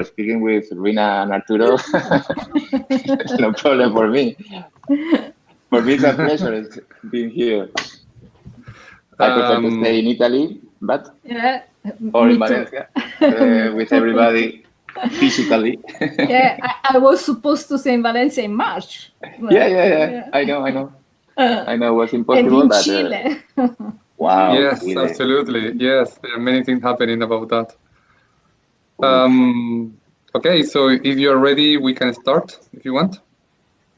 speaking with Rina and Arturo. No problem for me. For me, it's a pleasure being here. I prefer to stay in Italy, but or in Valencia with everybody physically. I was supposed to say in Valencia in March. Yeah. I know. I know it was impossible, and in but Chile. wow. Yes, Chile. absolutely. Yes, there are many things happening about that. Okay, so if you're ready, we can start if you want.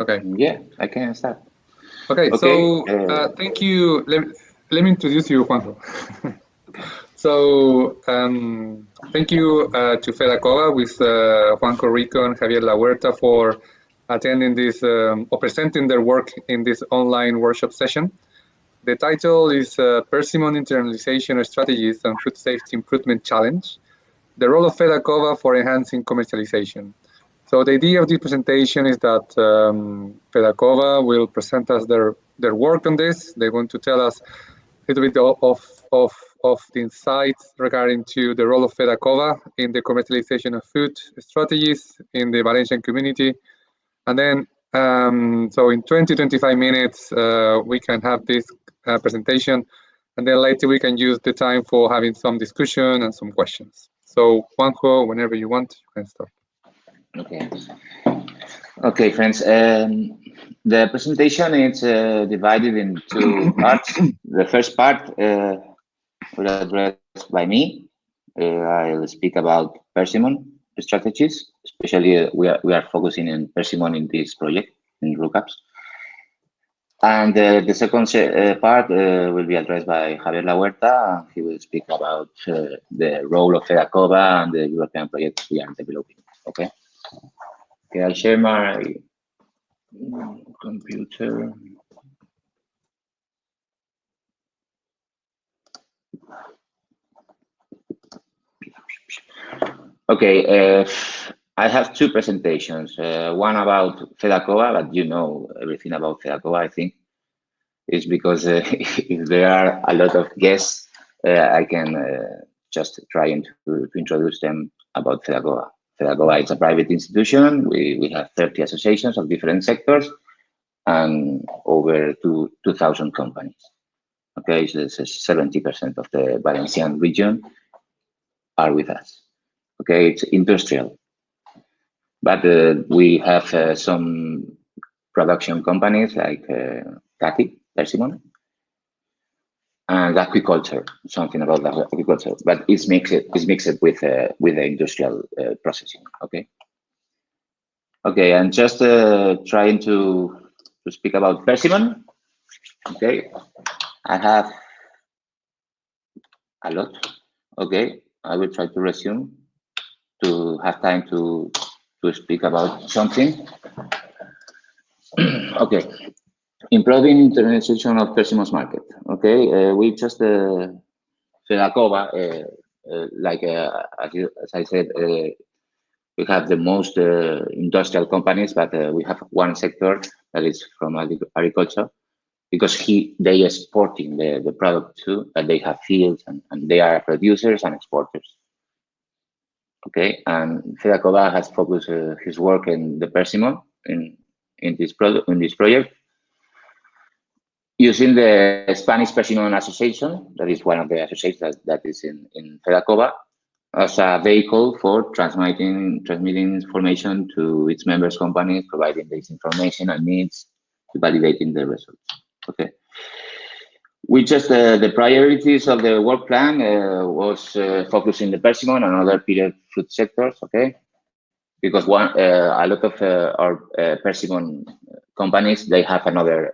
Okay. Yeah, I can start. Okay, so thank you. Let me introduce you, Juanjo. So thank you to FEDACOVA with Juanjo, Rico, and Javier Huerta for attending this or presenting their work in this online workshop session. The title is Persimmons Internationalization Strategies and Food Safety Improvement Challenge, the role of FEDACOVA for enhancing commercialization. So the idea of this presentation is that FEDACOVA will present us their work on this. They want to tell us a little bit of the insights regarding to the role of FEDACOVA in the commercialization of food strategies in the Valencian community. And then, so in 20-25 minutes, we can have this presentation, and then later we can use the time for having some discussion and some questions. So Juanjo, whenever you want, you can start. Okay, friends. The presentation is divided in two parts. The first part will addressed by me. I'll speak about Persimmons strategies, especially we are focusing on Persimmons in this project in RUC-APS. And the second part will be addressed by Javier Huerta. He will speak about the role of FEDACOVA and the European projects we are developing. Okay, I'll share my computer. Okay, I have two presentations. One about FEDACOVA, but you know everything about FEDACOVA, I think. It's because if there are a lot of guests, I can just try to introduce them about FEDACOVA. FEDACOVA is a private institution. We have 30 associations of different sectors and over 2,000 companies. Okay, so this is 70% of the Valencian region are with us. Okay, it's industrial. But we have some production companies like Cathy, Persimmons, and agriculture, something about agriculture, but it's mixed with the industrial processing. Okay, I'm just trying to speak about Persimmons. Okay, I have a lot. Okay, I will try to resume to have time to speak about something. Okay. Improving internationalization of Persimmons market. Okay, we just FEDACOVA, like as I said, we have the most industrial companies, but we have one sector that is from agriculture, because they are exporting the product too, but they have fields and they are producers and exporters. Okay, and FEDACOVA has focused his work in the Persimmons in this project, using the Spanish Persimmons Association, that is one of the associations that is in FEDACOVA, as a vehicle for transmitting information to its members companies, providing this information and needs to validating the results. Okay. We just the priorities of the work plan was focusing the Persimmons and other period fruit sectors. Okay, because a lot of our Persimmon companies, they have another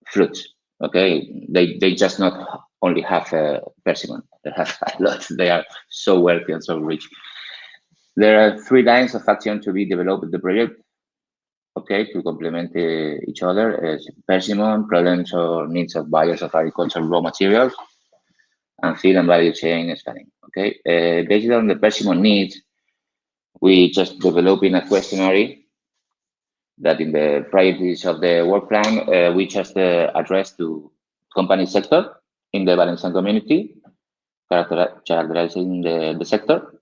fruits. Okay, they just not only have Persimmon, they have a lot. They are so wealthy and so rich. There are 3 lines of action to be developed in the project. Okay, to complement each other: Persimmon, problems or needs of buyers of agricultural raw materials, and feed and value chain scanning. Okay, based on the Persimmon needs, we just developing a questionnaire that in the priorities of the work plan, we just address to company sector in the Valencian community, characterizing the sector.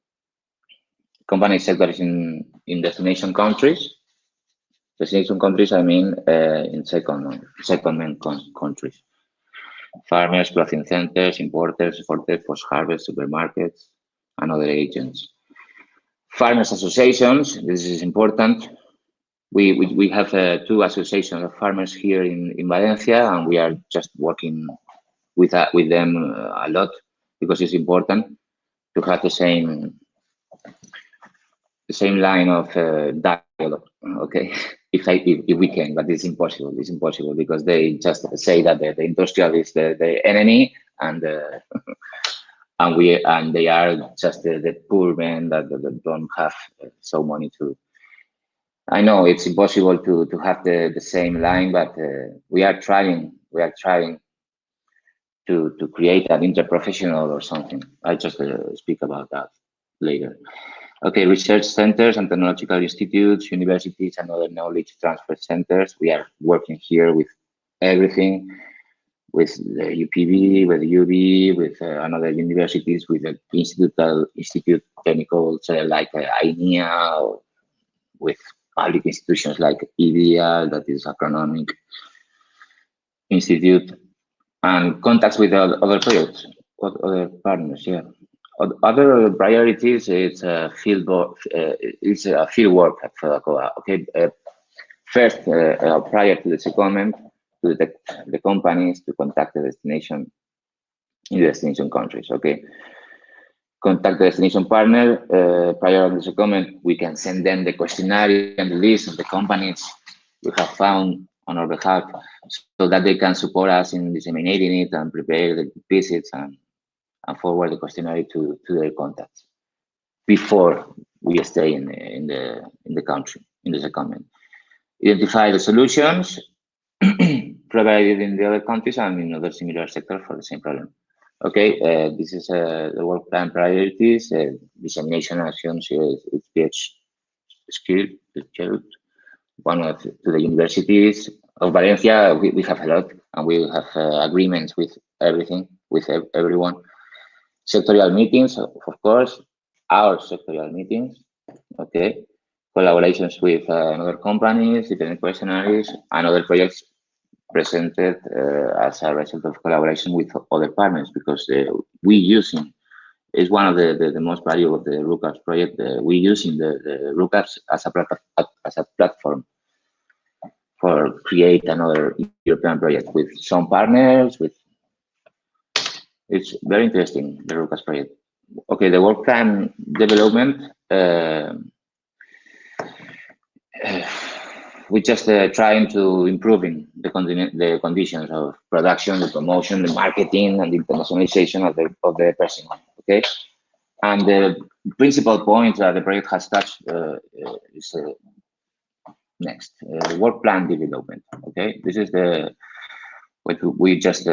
company sectors in destination countries. Destination countries, I mean, in secondment countries. Farmers, clothing centers, importers, exporters, post-harvest, supermarkets, and other agents. Farmers associations, this is important. We have 2 associations of farmers here in Valencia, and we are just working with them a lot because it's important to have the same line of dialogue. Okay, if we can, but it's impossible. It's impossible because they just say that the industrial is the enemy, and and they are just the poor men that don't have so money to. I know it's impossible to have the same line, but we are trying. We are trying to create an interprofessional or something. I just speak about that later. Okay, research centers and technological institutes, universities, and other knowledge transfer centers. We are working here with everything, with the UPB, with the UB, with another universities, with the institute technical, like INEA, or with public institutions like IDEA, that is Agronomic Institute, and contacts with other projects, other partners, yeah. Other priorities, it's field work at FEDACOVA. Okay, first, prior to the secondment, to detect the companies, to contact the destination in the destination countries. Okay, contact the destination partner prior to the secondment. We can send them the questionnaire and the list of the companies we have found on our behalf, so that they can support us in disseminating it and prepare the visits and forward the questionnaire to their contacts before we stay in the country, in the secondment. Identify the solutions provided in the other countries and in other similar sectors for the same problem. Okay, this is the work plan priorities. Dissemination actions is scheduled. One to the universities of Valencia. We have a lot, and we have agreements with everyone. Sectorial meetings, of course, our sectorial meetings, okay, collaborations with other companies, different questionnaires, and other projects presented as a result of collaboration with other partners, because we using is one of the most valuable of the RUC-APS project. We using the RUC-APS as a platform for create another European project with some partners. It's very interesting, the RUC-APS project. Okay, the work plan development. We just trying to improving the conditions of production, the promotion, the marketing, and the internationalization of the Persimmons. Okay, and the principal point that the project has touched is next work plan development. Okay, this is what we just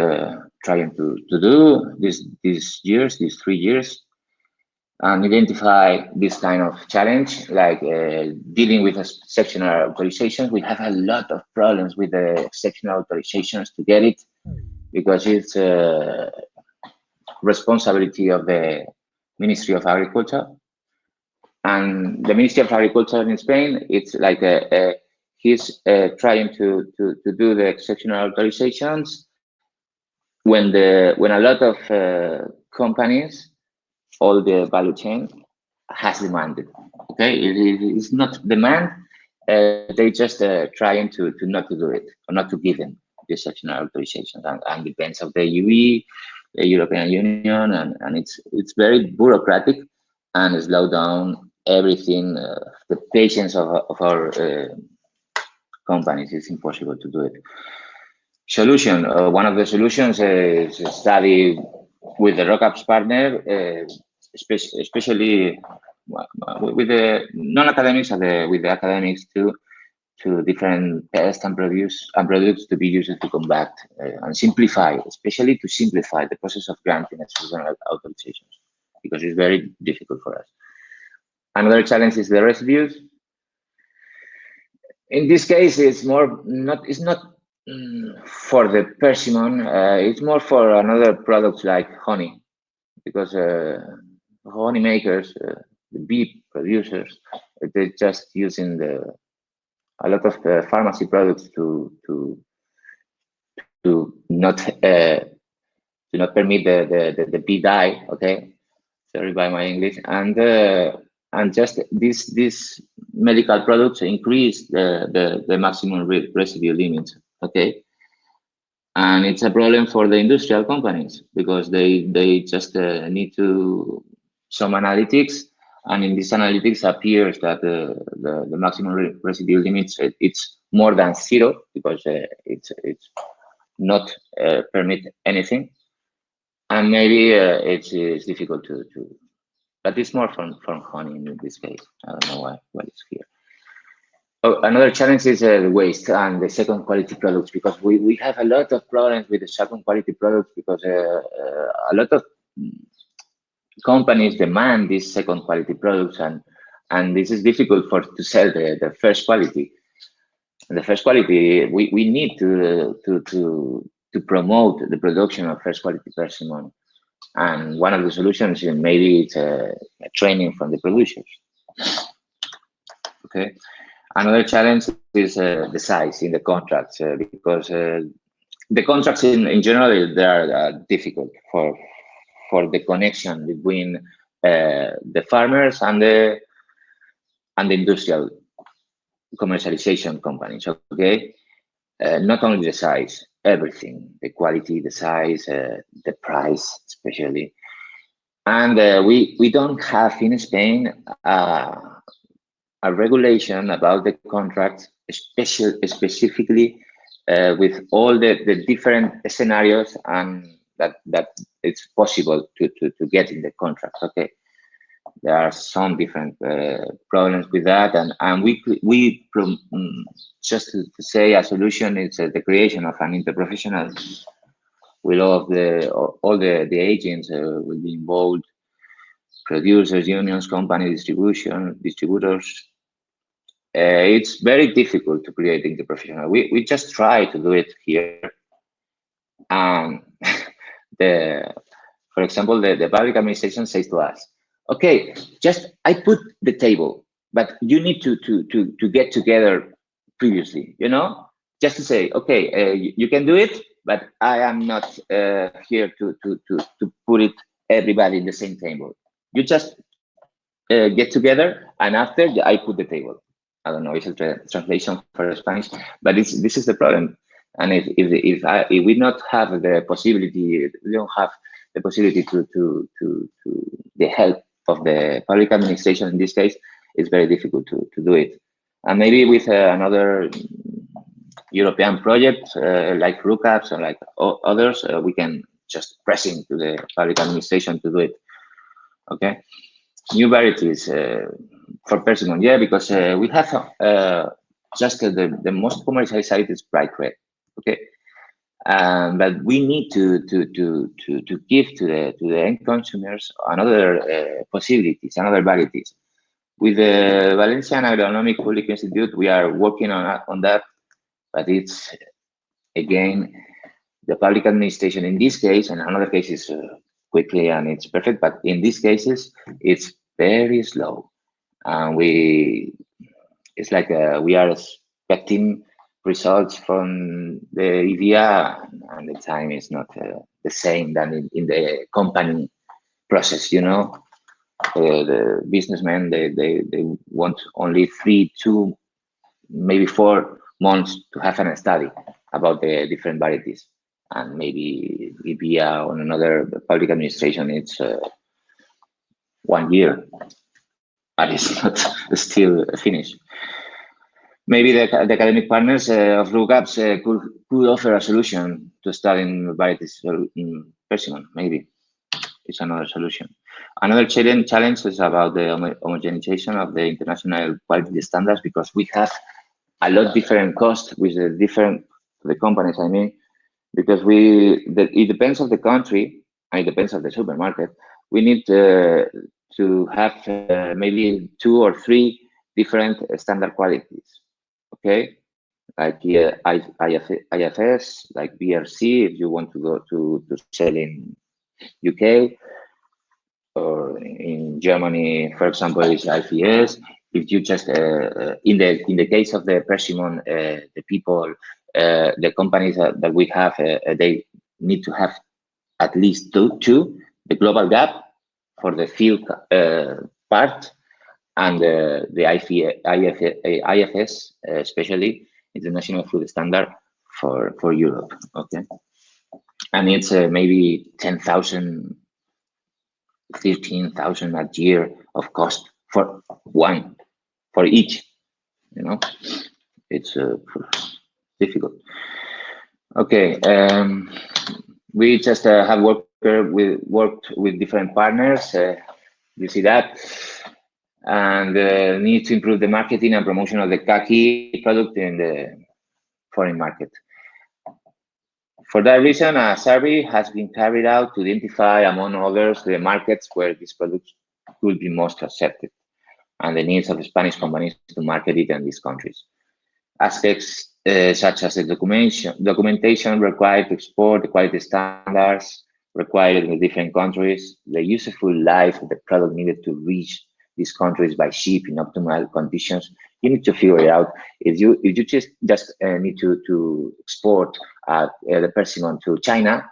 trying to do these 3 years, and identify this kind of challenge, like dealing with sectional authorizations. We have a lot of problems with the sectional authorizations to get it, because it's responsibility of the Ministry of Agriculture. And the Ministry of Agriculture in Spain, it's like he's trying to do the sectional authorizations when a lot of companies, all the value chain, has demanded. Okay, it's not demand. They just trying to not to do it, or not to give them the sectional authorizations, and depends of the UE, the European Union, and it's very bureaucratic and slow down everything. The patience of our companies, it's impossible to do it. Solution. One of the solutions is a study with the RUC-APS partner, especially with the non-academics and with the academics to different pests and products to be used to combat and simplify, especially to simplify the process of granting exceptional authorizations, because it's very difficult for us. Another challenge is the residues. In this case, it's not for the persimmon. It's more for another products like honey, because honey makers, the bee producers. They're just using a lot of pharmacy products to not permit the B dye. Okay, sorry by my English, and just these medical products increase the maximum residue limits. Okay, and it's a problem for the industrial companies because they just need to some analytics, and in this analytics appears that the maximum residue limits it's more than 0 because it's not permit anything, and maybe it's difficult to but it's more from honey in this case. I don't know what is here. Oh, another challenge is the waste and the second quality products, because we have a lot of problems with the second quality products because a lot of companies demand these second quality products, and this is difficult to sell the first quality. And the first quality, we need to promote the production of first quality persimmon. And one of the solutions is maybe it's a training from the producers. Okay. Another challenge is the size in the contracts, because the contracts in general they are difficult for the connection between the farmers and the industrial commercialization companies. Okay, not only the size, everything, the quality, the size, the price, especially, and we don't have in Spain a regulation about the contracts, specifically with all the different scenarios and that it's possible to get in the contract. Okay, there are some different problems with that, and we just to say a solution is the creation of an interprofessional with all the agents will be involved, producers, unions, company, distributors. It's very difficult to create interprofessional. We just try to do it here. For example, the public administration says to us, okay, just I put the table, but you need to get together previously, just to say, okay, you can do it, but I am not here to put it everybody in the same table. You just get together, and after I put the table. I don't know, it's a translation for Spanish, but this is the problem. And if we not have the possibility, we don't have the possibility to the help of the public administration in this case, it's very difficult to do it. And maybe with another European project like RUC-APS or like others, we can just press into the public administration to do it. Okay, new varieties for persimmon, yeah, because we have just the most commercialized is bright red. Okay, but we need to give to the end consumers another possibilities, another varieties. With the Valencian Agronomic Public Institute, we are working on that, but it's again the public administration in this case, and another case is quickly and it's perfect, but in these cases it's very slow, and it's like we are expecting results from the IDEA, and the time is not the same than in the company process. The businessmen they want only 3-2 maybe 4 months to have a study about the different varieties, and maybe IDEA or another public administration it's 1 year, but it's not still finished. Maybe the academic partners of RUC-APS could offer a solution to studying varieties in persimmon. Maybe it's another solution. Another challenge is about the homogenization of the international quality standards, because we have a lot different costs with the companies. I mean, because it depends on the country and it depends on the supermarket. We need to have maybe 2 or 3 different standard qualities. Okay, like IFS, like BRC if you want to go to sell in UK, or in Germany, for example, is IFES. If you just in the case of the Persimmon, the people, the companies that we have, they need to have at least two, the global gap for the field part, and the IFS, especially International Food Standard for Europe. Okay, and it's maybe 10,000, 15,000 a year of cost for each. You know, it's difficult. Okay, we just have worked with different partners. You see that, and need to improve the marketing and promotion of the kaki product in the foreign market. For that reason, a survey has been carried out to identify, among others, the markets where these products will be most accepted and the needs of Spanish companies to market it in these countries. Aspects such as the documentation required to export, the quality standards required in the different countries, the useful life of the product needed to reach these countries by ship in optimal conditions. You need to figure it out. If you just need to export the Persimmon to China,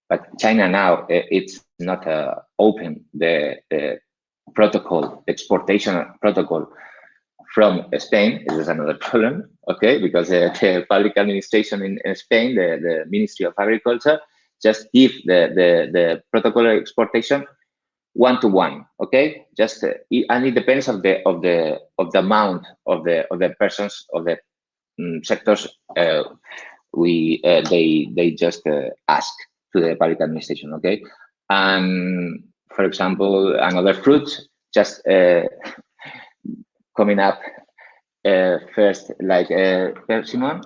but China now it's not open the protocol, exportation protocol from Spain. This is another problem, okay? Because the public administration in Spain, the Ministry of Agriculture, just give the protocol exportation one-to-one, okay? Just and it depends of the amount of the persons of the sectors they just ask to the public administration, okay? And for example, another fruit just coming up first, like Persimmon,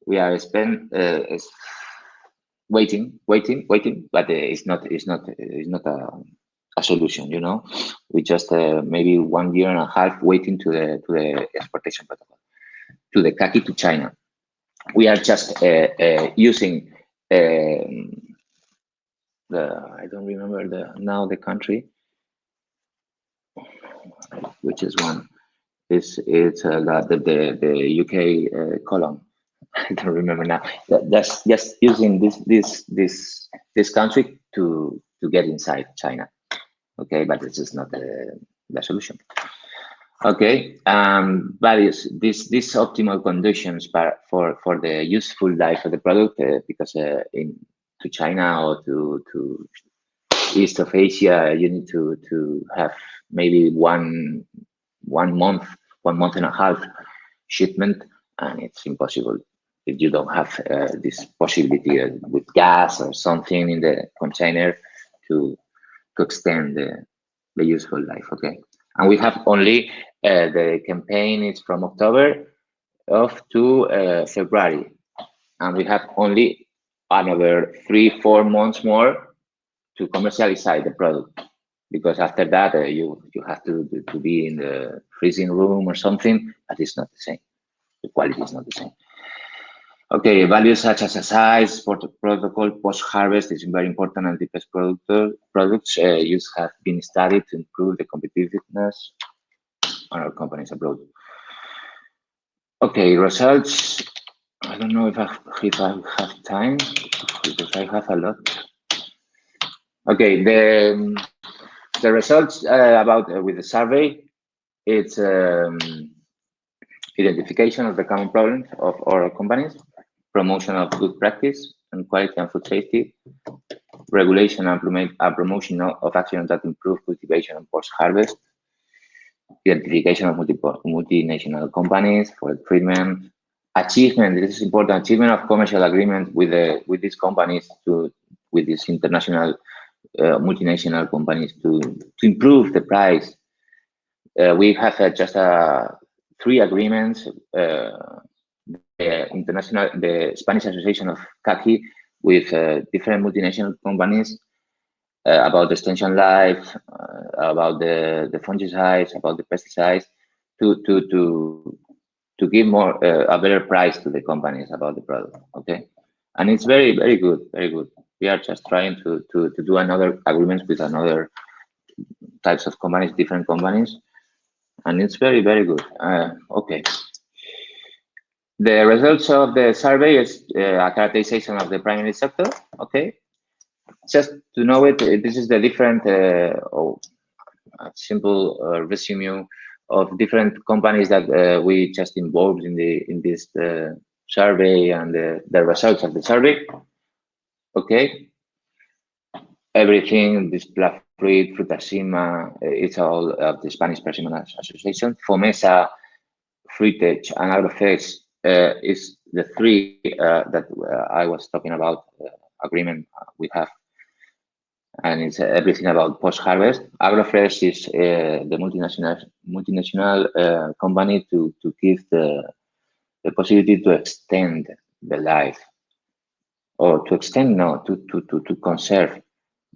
we are waiting, but it's not a solution, you know. We just maybe 1 year and a half waiting to the exportation protocol to the kaki to China. We are just using I don't remember the country, which is one. It's the UK column. I don't remember now. That's just using this country to get inside China. Okay, but this is not the solution. Okay, values. These optimal conditions for the useful life of the product, because to China or to East of Asia, you need to have maybe one month and a half shipment, and it's impossible if you don't have this possibility with gas or something in the container to extend the useful life. Okay, and we have only the campaign is from October to February, and we have only another 3-4 months more to commercialize the product, because after that you have to be in the freezing room or something, but it's not the same. The quality is not the same. Okay, values such as size, protocol, post-harvest is very important, and the best products use have been studied to improve the competitiveness on our companies abroad. Okay, results. I don't know if I have time, because I have a lot. Okay, the results about with the survey, it's identification of the common problems of our companies, promotion of good practice and quality and food safety, regulation and promotion of actions that improve cultivation and post-harvest, identification of multinational companies for treatment, achievement. This is important. Achievement of commercial agreement with these companies with these international multinational companies to improve the price. We have just 3 agreements. The Spanish Association of Kaki with different multinational companies about the extension life, about the fungicides, about the pesticides, to give more a better price to the companies about the product. Okay, and it's very good. We are just trying to do another agreement with another types of companies, different companies, and it's very, very good. Okay. The results of the survey is a characterization of the primary sector. Okay. Just to know it, this is the different simple resume of different companies that we just involved in this survey and the results of the survey. Okay. Everything, this Black Fruit, Frutasima, it's all of the Spanish Persimmons Association. Fomesa, Fruitage, and Agrofresh is the three that I was talking about agreement we have. And it's everything about post-harvest. Agrofresh is the multinational company to give the possibility to extend the life, or to extend, no, to conserve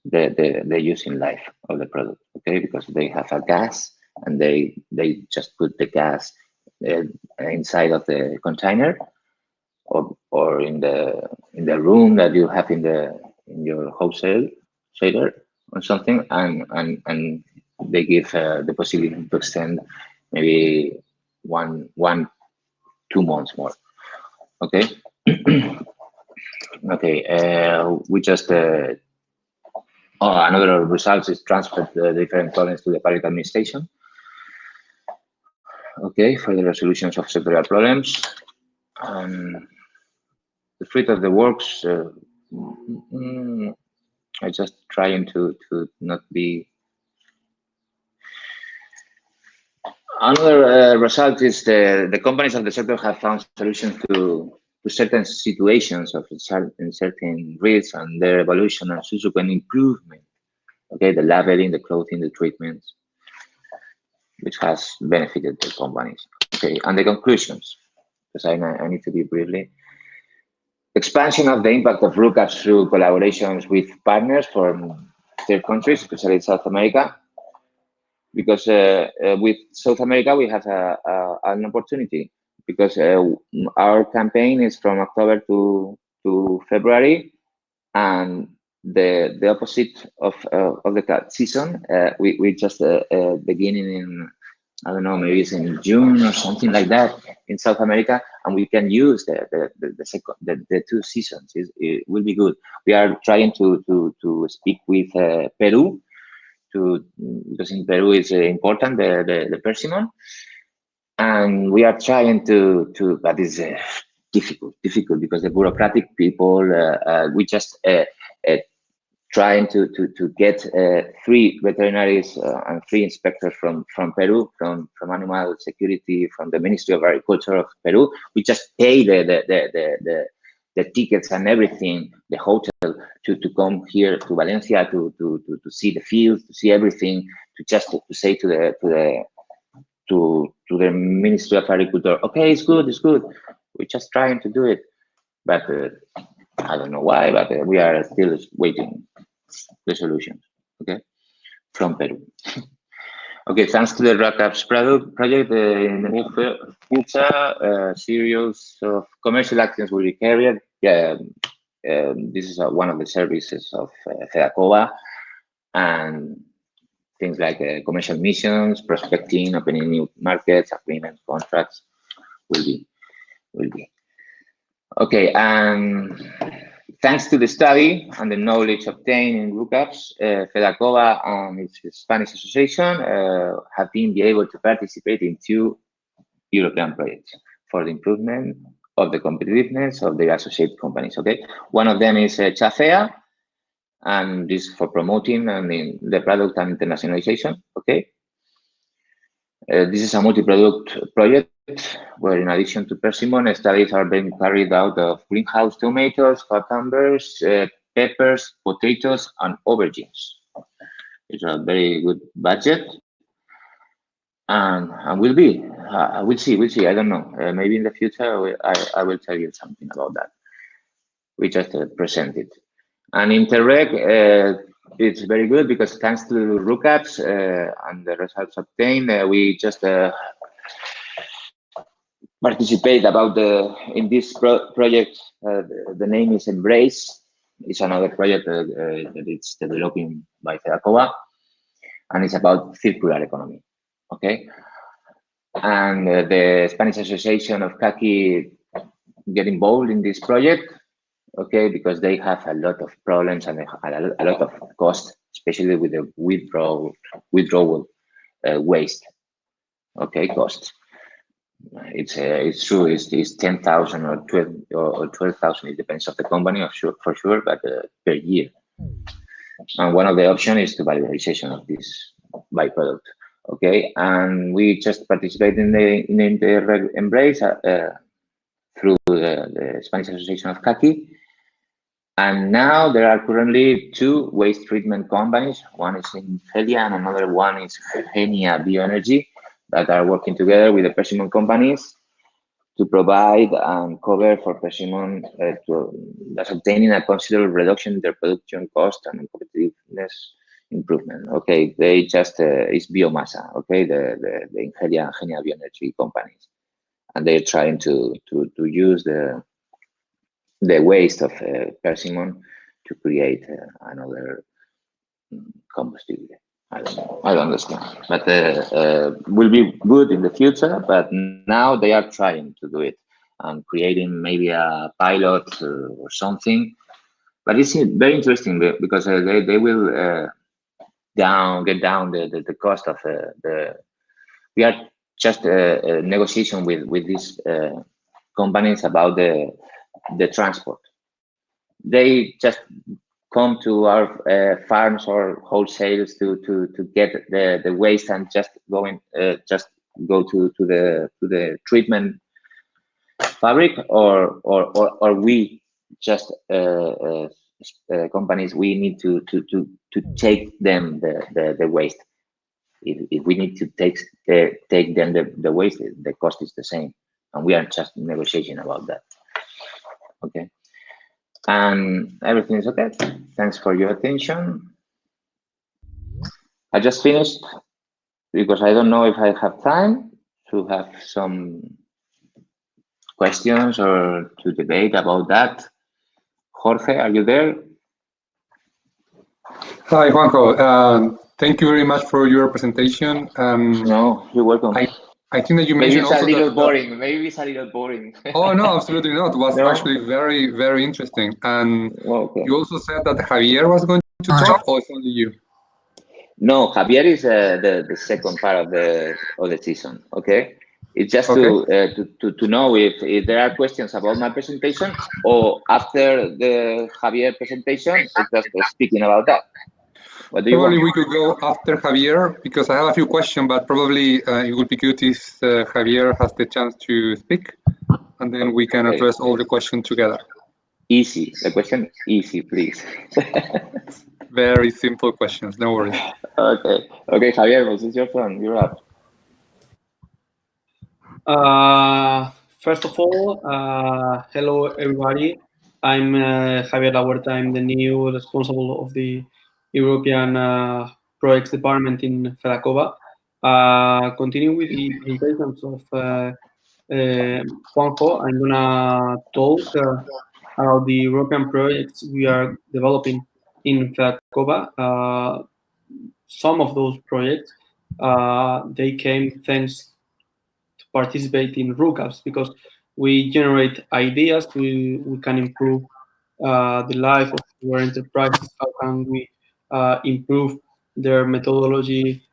the using life of the product. Okay, because they have a gas and they just put the gas inside of the container, or in the room that you have in your wholesale trader or something, and they give the possibility to extend maybe 1-2 months more. Okay. Okay. We just another result is transfer the different problems to the public administration. Okay, for the resolutions of sectorial problems. The fruit of the works. I just trying to not be. Another result is the companies of the sector have found solutions to certain situations of certain risks and their evolution and subsequent improvement. Okay, the labeling, the clothing, the treatments, which has benefited the companies. Okay, and the conclusions, because I need to be briefly. Expansion of the impact of RUC-APS through collaborations with partners from third countries, especially South America, because with South America we have an opportunity, because our campaign is from October to February, and the opposite of the cut season, we just beginning in, I don't know, maybe it's in June or something like that in South America, and we can use the two seasons. It will be good. We are trying to speak with Peru, because in Peru is important, the persimmon, and we are trying to but it's difficult because the bureaucratic people, we just trying to get 3 veterinaries and 3 inspectors from Peru, from animal security, from the Ministry of Agriculture of Peru. We just pay the tickets and everything, the hotel, to come here to Valencia to see the field, to see everything, to say to the Ministry of Agriculture, okay, it's good. We're just trying to do it, but I don't know why, but we are still waiting the solutions, okay, from Peru. Okay, thanks to the RUC-APS project, in the near future, a series of commercial actions will be carried. This is one of the services of FEDACOVA, and things like commercial missions, prospecting, opening new markets, agreements, contracts will be. Okay, thanks to the study and the knowledge obtained in RUC-APS, FEDACOVA and its Spanish association have been able to participate in 2 European projects for the improvement of the competitiveness of the associated companies. Okay, one of them is CHAFEA, and this is for promoting the product and internationalization. Okay, this is a multi-product project where, in addition to persimmon, studies are being carried out of greenhouse tomatoes, cucumbers, peppers, potatoes, and aubergines. It's a very good budget, and will be. We'll see. I don't know. Maybe in the future I will tell you something about that. We just presented. And Interreg, it's very good because thanks to RUC-APS and the results obtained, we just participate in this project. The name is Embrace. It's another project that it's developing by FEDACOVA. and it's about circular economy. Okay, and the Spanish Association of CACI get involved in this project. Okay, because they have a lot of problems and a lot of cost, especially with the withdrawal waste. Okay, cost. It's true. It's 10,000 or 12,000. It depends on the company, for sure, but per year. And one of the options is the valorization of this byproduct. Okay, and we just participate in the embrace through the Spanish Association of CACI. And now there are currently 2 waste treatment companies. One is in Ingelia and another one is Huerta Bioenergy, that are working together with the Persimmons companies to provide and cover for Persimmons that's obtaining a considerable reduction in their production cost and competitiveness improvement. Okay, they just it's biomassa. Okay, the Ingelia and Huerta Bioenergy companies, and they're trying to use the waste of Persimmons to create another combustible. I don't understand, but will be good in the future. But now they are trying to do it and creating maybe a pilot or something. But it's very interesting because they will get down the cost of the. We are just a negotiation with these companies about the transport. They just come to our farms or wholesales to get the waste and just go to the treatment fabric, or we just companies, we need to take them the waste. If we need to take them the waste, the cost is the same, and we are just negotiating about that. Okay. And everything is okay. Thanks for your attention. I just finished because I don't know if I have time to have some questions or to debate about that. Jorge, are you there? Hi, Juanjo. Thank you very much for your presentation. No, you're welcome. I think that you Maybe mentioned it's also a little boring. Maybe it's a little boring. Oh, no, absolutely not. It was No? actually very, very interesting. And Okay. you also said that Javier was going to talk, or it's only you? No, Javier is the second part of the season. Okay, it's just to know if there are questions about my presentation, or after the Javier presentation, it's just speaking about that. What do you Probably want? we could go after Javier, because I have a few questions, but probably it would be good if Javier has the chance to speak, and then we can address all the questions together. Easy. The question, easy, please. Very simple questions, no worries. Okay, Javier, this is your turn. You're up. First of all, hello everybody. I'm Javier Huerta. I'm the new responsible of the European Projects Department in FEDACOVA. Continuing with the presentations of Juanjo, I'm gonna talk about the European projects we are developing in FEDACOVA. Some of those projects, they came thanks to participate in RUC-APS, because we generate ideas, we can improve the life of our enterprises. How can we improve their methodology,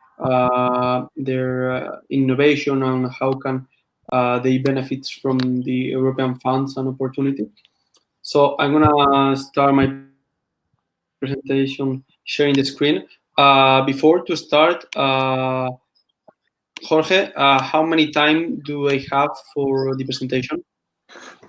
their innovation, and how can they benefit from the European funds and opportunity. So I'm gonna start my presentation sharing the screen. Before to start, Jorge, how many time do I have for the presentation?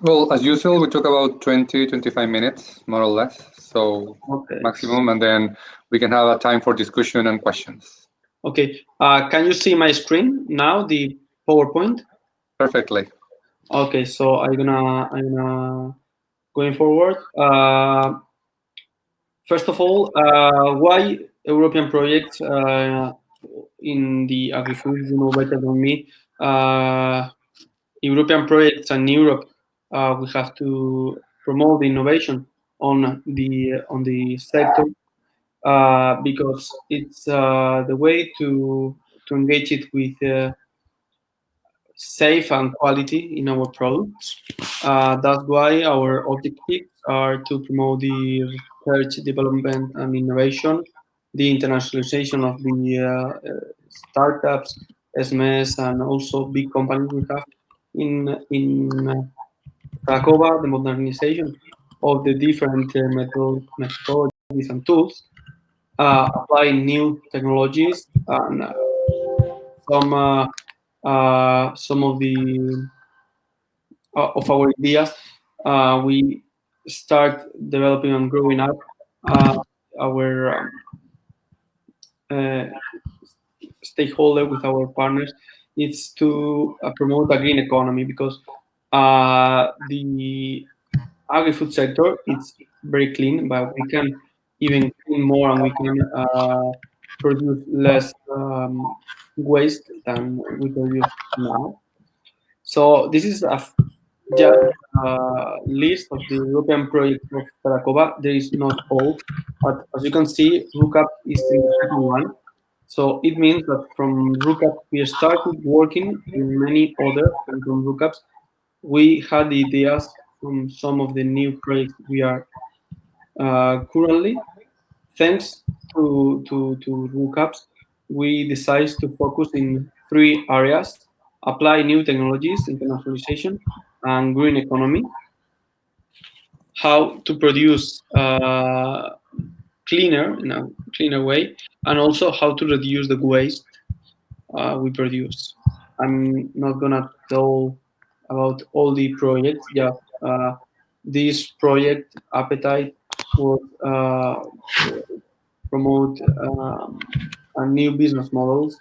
Well, as usual, we talk about 20-25 minutes, more or less. So maximum, and then we can have a time for discussion and questions. Okay. Can you see my screen now, the PowerPoint? Perfectly. Okay, so I'm gonna going forward. First of all, why European projects in the agri-food? You know better than me. European projects and Europe, we have to promote the innovation on the sector. because it's the way to engage it with safe and quality in our products. That's why our objectives are to promote the research, development, and innovation, the internationalization of the startups, SMEs, and also big companies we have in FEDACOVA, the modernization of the different methodologies and tools, applying new technologies and some of the of our ideas. We start developing and growing up our stakeholder with our partners. It's to promote a green economy because the agri-food sector is very clean, but we can even clean more and we can produce less waste than we produce now. So this is just a list of the European projects of FEDACOVA. There is not all, but as you can see, RUC-APS is in the second one. So it means that from RUC-APS we started working in many other, and from RUC-APS we had ideas from some of the new projects we are currently. Thanks to RUC-APS, we decided to focus in 3 areas: apply new technologies, internationalization, and green economy. How to produce cleaner in a cleaner way, and also how to reduce the waste we produce. I'm not gonna tell about all the projects. Yeah, this project appetite will promote new business models.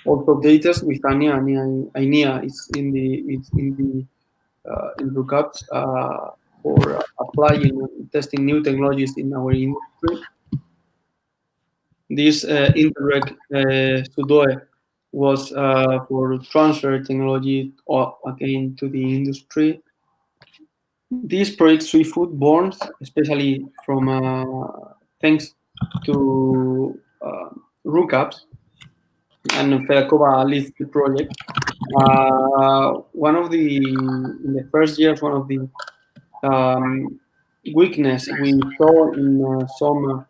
Also, data with Ania is in the RUC-APS for applying and testing new technologies in our industry. This Interreg Sudoe was for transfer technology again to the industry. These projects Sweet Food born especially from thanks to RUC-APS and FEDACOVA leads the project. One of in the first years, one of the weakness we saw in some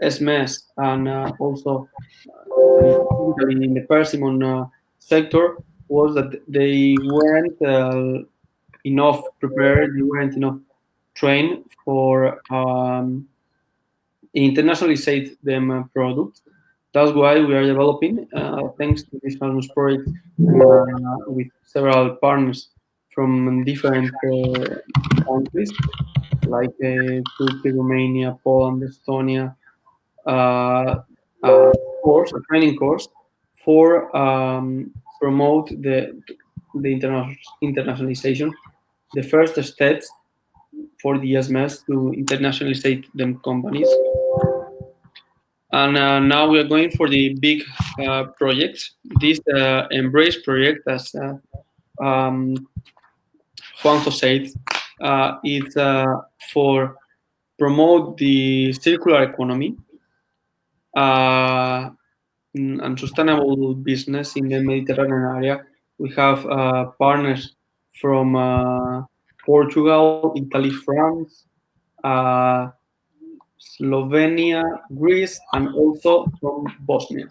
SMEs and also in the Persimmons sector was that they weren't enough prepared, they weren't enough trained for internationalize them products. That's why we are developing, thanks to this famous project with several partners from different countries, like Turkey, Romania, Poland, Estonia, a training course for promote the internationalization, the first steps for the SMEs to internationalize them companies. And now we are going for the big projects. This Embrace project, as Juanjo said, is for promote the circular economy and sustainable business in the Mediterranean area. We have partners from Portugal, Italy, France, Slovenia, Greece, and also from Bosnia.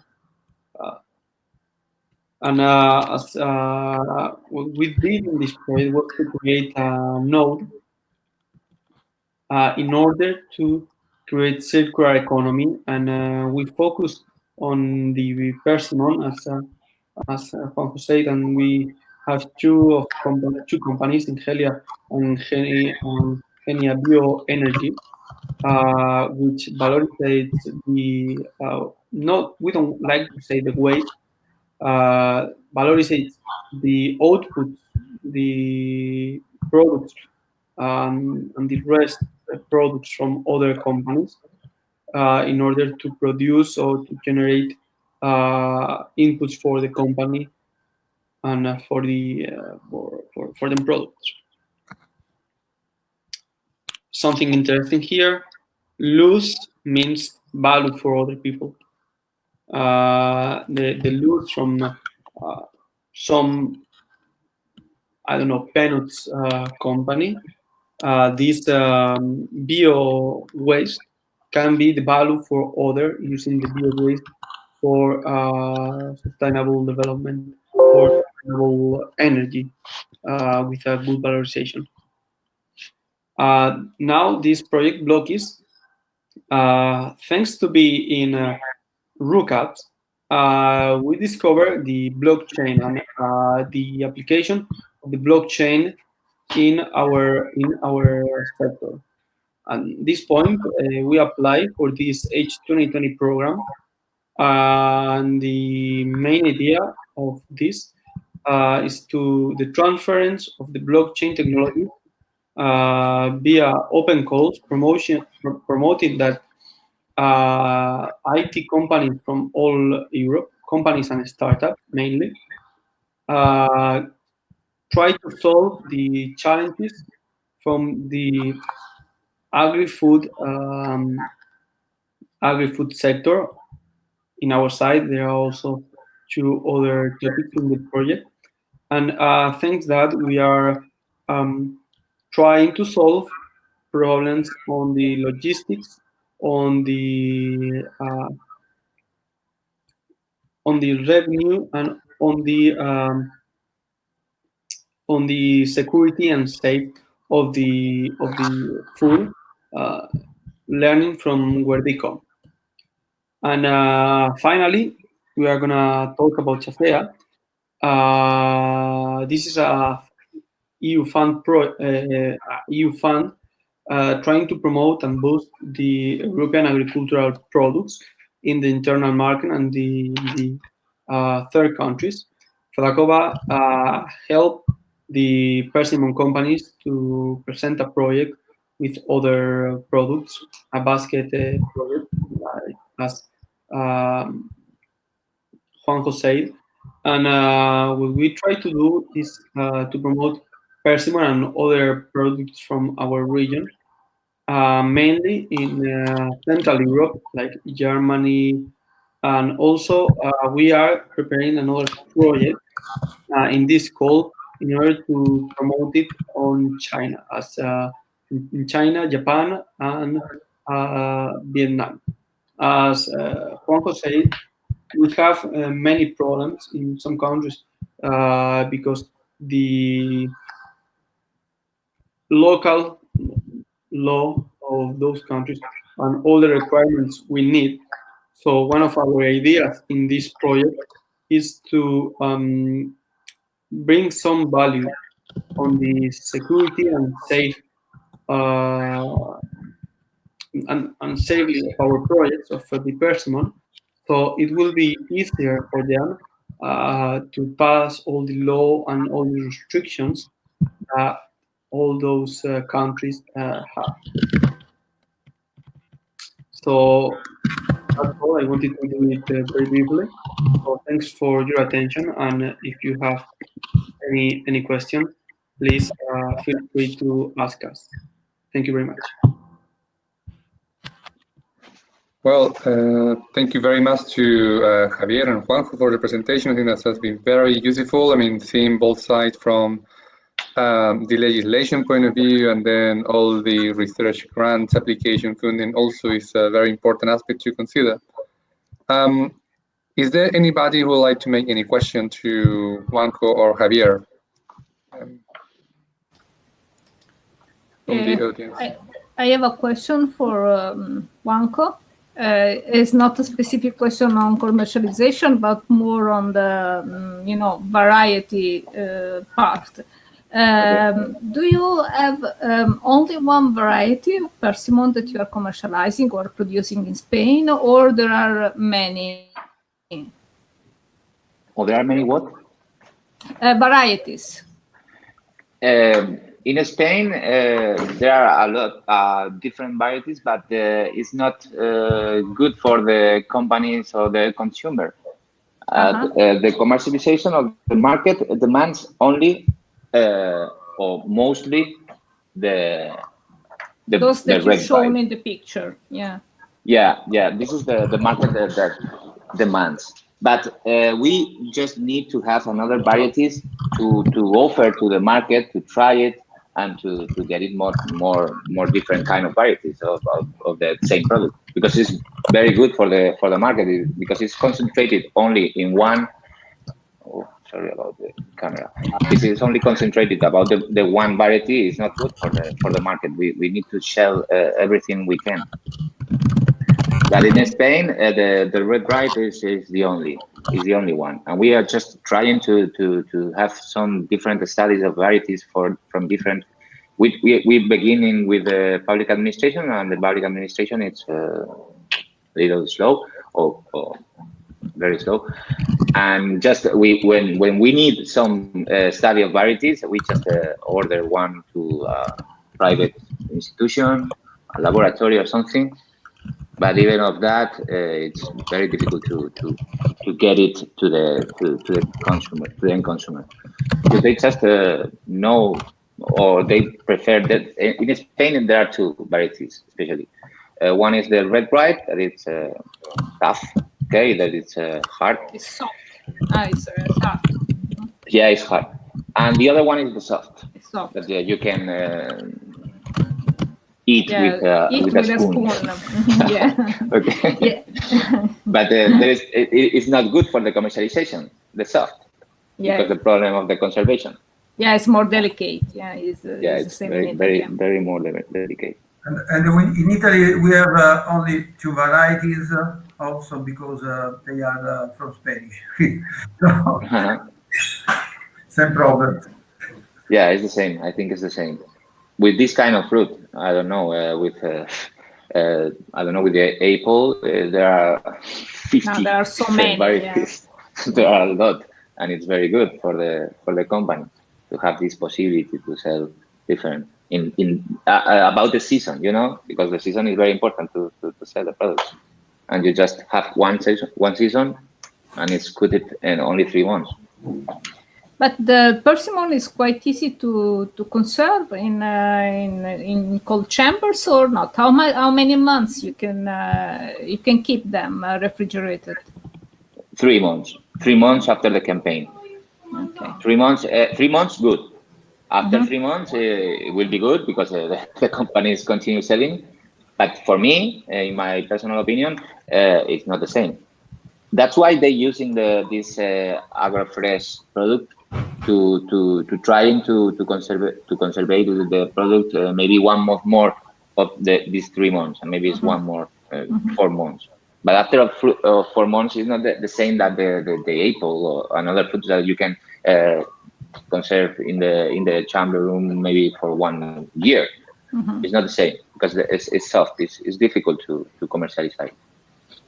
And as what we did in this project was to create a node in order to create circular economy, and we focus on the Persimmons as Juanjo said, and we have two companies in Helia and Genia Bioenergy, which valorizates the not, we don't like to say the waste, valorizates the output, the products, and the rest products from other companies in order to produce or to generate inputs for the company and for the for the products. Something interesting here. lose means value for other people. The lose from some, I don't know, peanuts company, this bio waste can be the value for other using the bio waste for sustainable development or sustainable energy with a good valorization. Now this project block is thanks to be in RUC-APS, we discovered the blockchain and the application of the blockchain in our sector. At this point, we apply for this H2020 program, and the main idea of this is to the transference of the blockchain technology via open calls, promoting that IT companies from all Europe, companies and startups mainly, try to solve the challenges from the agri-food sector. In our side, there are also 2 other topics in the project, and things that we are trying to solve problems on the logistics, on the revenue, and on the security and safety of the food, learning from where they come. And finally, we are gonna talk about Chafea. This is a EU fund trying to promote and boost the European agricultural products in the internal market and the third countries. FEDACOVA helped the Persimmons companies to present a project with other products, a basket project, as Juanjo said. And what we try to do is to promote Persimmons and other products from our region, mainly in Central Europe, like Germany, and also we are preparing another project in this call in order to promote it on China, as in China, Japan, and Vietnam. As Juanjo said, we have many problems in some countries because the local law of those countries and all the requirements we need. So one of our ideas in this project is to bring some value on the security and safe and safely of our projects of the Persimmons. So it will be easier for them to pass all the law and all the restrictions that all those countries have. So that's all. I wanted to do it very briefly. So thanks for your attention, and if you have any question, please feel free to ask us. Thank you very much. Well, thank you very much to Javier and Juanjo for the presentation. I think that has been very useful. I mean, seeing both sides from the legislation point of view, and then all the research grants application funding also is a very important aspect to consider. Is there anybody who would like to make any question to Juanjo or Javier from the audience? I have a question for Juanjo. It's not a specific question on commercialization, but more on the variety part. Do you have only one variety of persimmon that you are commercializing or producing in Spain, or there are many? Oh, there are many what? Varieties. In Spain, there are a lot of different varieties, but it's not good for the companies or the consumer. The commercialization of the market demands only or mostly the those that you red shown bright. in the picture. Yeah. Yeah. This is the market that demands. But we just need to have another varieties to offer to the market, to try it, and to get it more different kind of varieties of the same product, because it's very good for the market, because it's concentrated only in one. Oh, sorry about the camera. This is only concentrated about the one variety. Is not good for the market. We need to sell everything we can. But in Spain, the red bright is the only one, and we are just trying to have some different studies of varieties from different. We beginning with the public administration, and the public administration it's a little slow or very slow, and just when we need some study of varieties, we just order one to a private institution, a laboratory or something. But even of that, it's very difficult to get it to the consumer, to the end consumer, because they just know, or they prefer that. In Spain, there are two varieties, especially. One is the red bright, that it's tough, okay, that it's hard. It's soft. It's hard. Yeah, it's hard. And the other one is the soft. It's soft. That you can eat with a spoon. Yeah. Okay. Yeah. But it's not good for the commercialization, the soft, because the problem of the conservation. Yeah, it's more delicate. Yeah, it's the same very more delicate. And in Italy, we have only two varieties, also because they are from Spanish. So, same problem. Yeah, it's the same. I think it's the same. With this kind of fruit, I don't know. With the apple, there are 50. There are so many varieties. Yeah. There are a lot, and it's very good for the company to have this possibility to sell different in about the season, because the season is very important to sell the products, and you just have one season, and it's good in only 3 months. But the persimmon is quite easy to conserve in cold chambers, or not? How many months you can keep them refrigerated? 3 months. 3 months after the campaign. Okay. 3 months. 3 months good. After 3 months, it will be good because the companies continue selling. But for me, in my personal opinion, it's not the same. That's why they're using this AgroFresh product to trying to conserve the product maybe 1 month more of these 3 months, and maybe it's 1 more 4 months. But after 4 months, it's not the same that the apple or another fruit that you can conserve in the chamber room maybe for 1 year. It's not the same because it's soft. It's difficult to commercialize,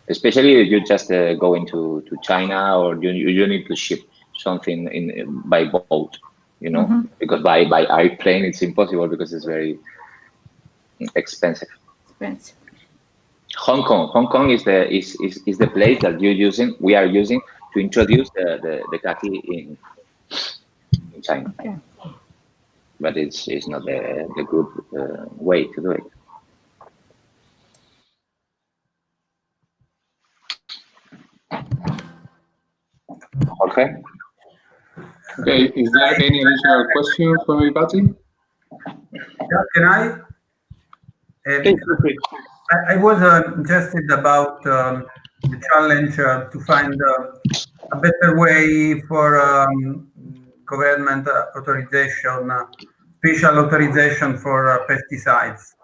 especially if you just go into China, or you need to ship something by boat, because by airplane it's impossible because it's very expensive. Hong Kong is the place that we are using to introduce the kaki in China. Okay. But it's not the good way to do it. Jorge? Okay, is there any additional question from anybody? Yeah, can I? I was interested about the challenge to find a better way for government authorization, special authorization for pesticides.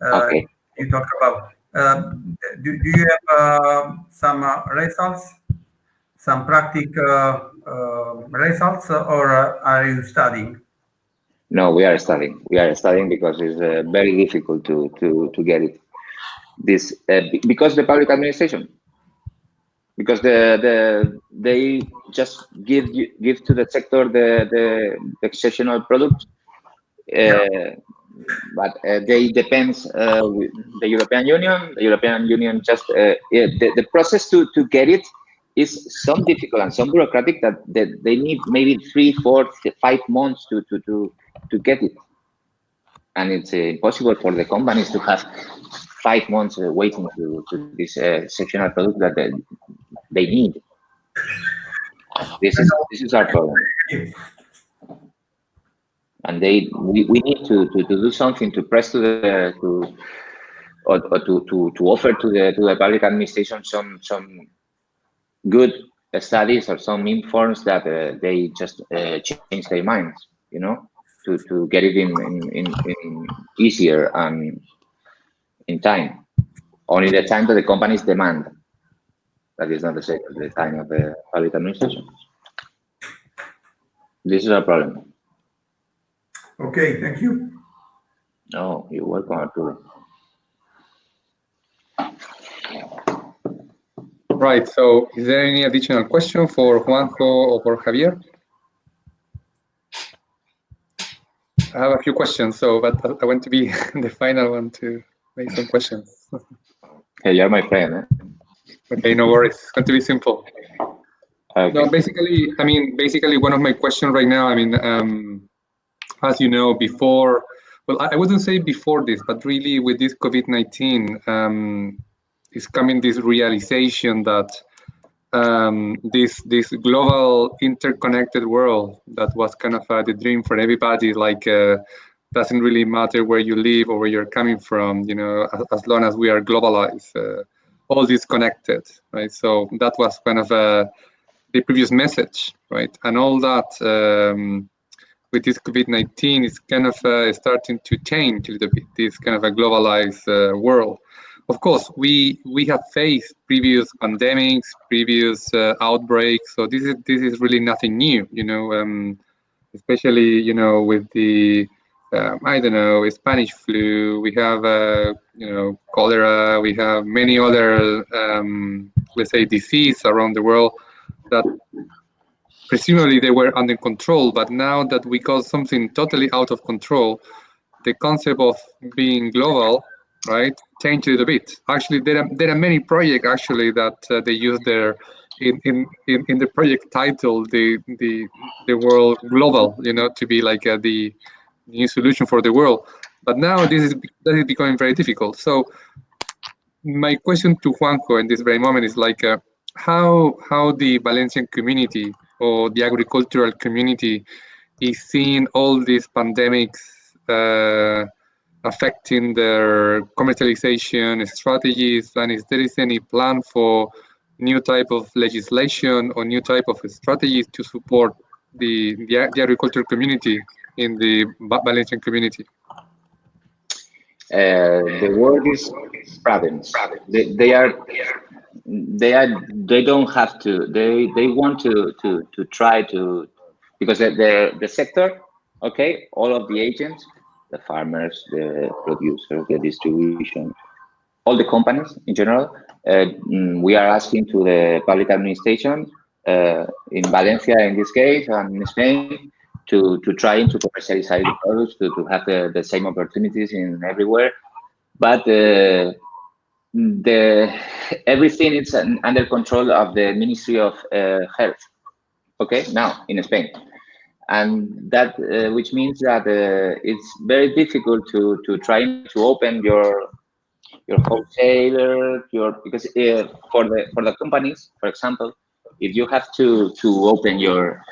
Okay. You talk about. Do you have some results, some practical results, or are you studying? No, we are studying. We are studying because it's very difficult to get it. This because the public administration, because they just give to the sector the exceptional product, but they depends with the European Union. The European Union just the process to get it is some difficult and some bureaucratic that they need maybe 3, 4, 5 months to get it. and it's impossible for the companies to have 5 months waiting to this exceptional product that they need. This is our problem. And we need to do something to press to the to offer to the public administration some good studies or some informs that they just change their minds, you know, to get it in easier and in time. Only the time that the companies demand. That is not the time of the public administration. This is our problem. Okay, thank you. Oh, you're welcome, Arturo. Right. So, is there any additional question for Juanjo or for Javier? I have a few questions, but I want to be the final one to make some questions. Hey, you're my friend. Eh? Okay, no worries. It's going to be simple. Okay. No, basically, one of my questions right now, as you know, before, well, I wouldn't say before this, but really with this COVID-19, is coming this realization that this global interconnected world that was kind of the dream for everybody, like doesn't really matter where you live or where you're coming from, you know, as long as we are globalized, all this connected, right? So that was kind of the previous message, right? And all that with this COVID-19 is kind of starting to change a little bit, this kind of a globalized world. Of course, we have faced previous pandemics, previous outbreaks, so this is really nothing new, you know, especially, you know, with the, I don't know, Spanish flu, we have, you know, cholera, we have many other, let's say, diseases around the world that presumably they were under control, but now that we got something totally out of control, the concept of being global, right, changed a little bit. Actually, there are many projects actually that they use their in the project title the world global, you know, to be like the new solution for the world. But now that is becoming very difficult. So my question to Juanjo in this very moment is like how the Valencian community or the agricultural community is seeing all these pandemics affecting their commercialization strategies, and if there is any plan for new type of legislation or new type of strategies to support the agricultural community in the Valencian community. The word is province. They don't have to. They want to try to, because the sector, okay, all of the agents, the farmers, the producers, the distribution, all the companies in general, we are asking to the public administration in Valencia in this case and in Spain to try to commercialize the products, to have the same opportunities in everywhere, but everything is under control of the Ministry of Health, okay, now in Spain. And that which means that it's very difficult to try to open your wholesaler, because for the companies, for example, if you have to open your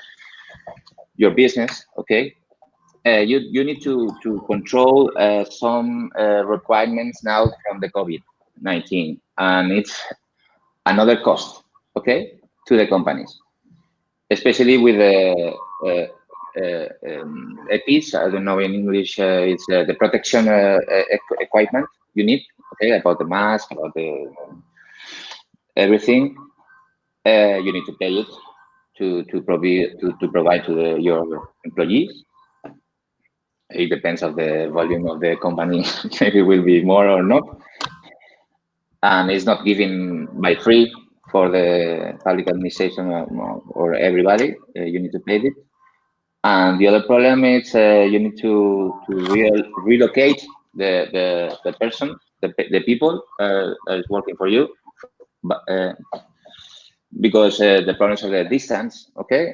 business, okay, you need to control some requirements now from the COVID-19, and it's another cost, okay, to the companies, especially with the EPIs. I don't know in English. It's the protection equipment you need, okay, about the mask, about the everything. You need to pay it to provide to your employees. It depends on the volume of the company. Maybe it will be more or not, and it's not given by free for the public administration or everybody. You need to pay it. And the other problem is you need to relocate the person, the people that is working for you, but because the problems of the distance, okay,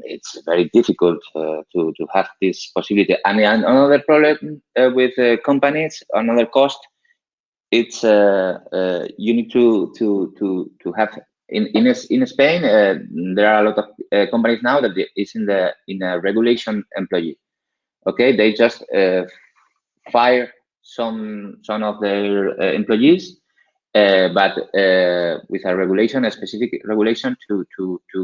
it's very difficult to have this possibility. And another problem with companies, another cost, it's you need to have in Spain. There are a lot of companies now that is in a regulation employee. Okay, they just fire some of their employees, but with a regulation, a specific regulation to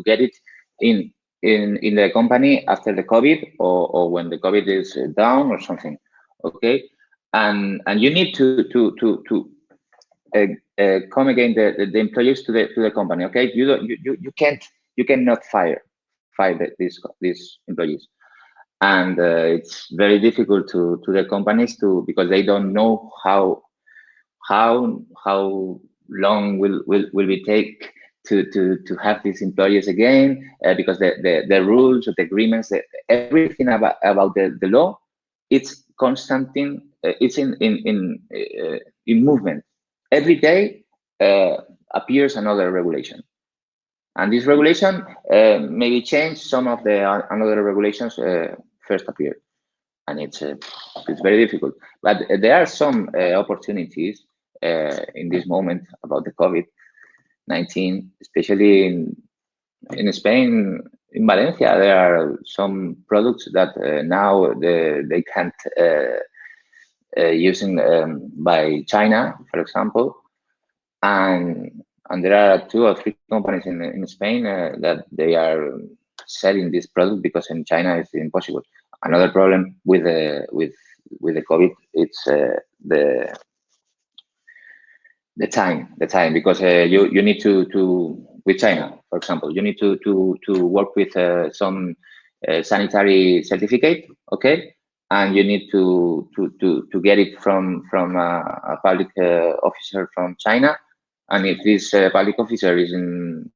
get it in the company after the COVID or when the COVID is down or something. Okay, and you need to come again the employees to the company. Okay, you cannot fire these employees. And it's very difficult to the companies because they don't know how long will we take to have these employees again, because the rules, the agreements, everything about the law, it's constant. It's in movement. Every day appears another regulation. And this regulation maybe change some of the another regulations first appeared, and it's very difficult. But there are some opportunities in this moment about the COVID-19, especially in Spain, in Valencia. There are some products that now they can't using by China, for example, and there are 2 or 3 companies in Spain that they are selling this product because in China it's impossible. Another problem with the COVID, it's the time because you need to with China, for example, you need to work with some sanitary certificate, okay, and you need to get it from a public officer from China. And if this public officer is in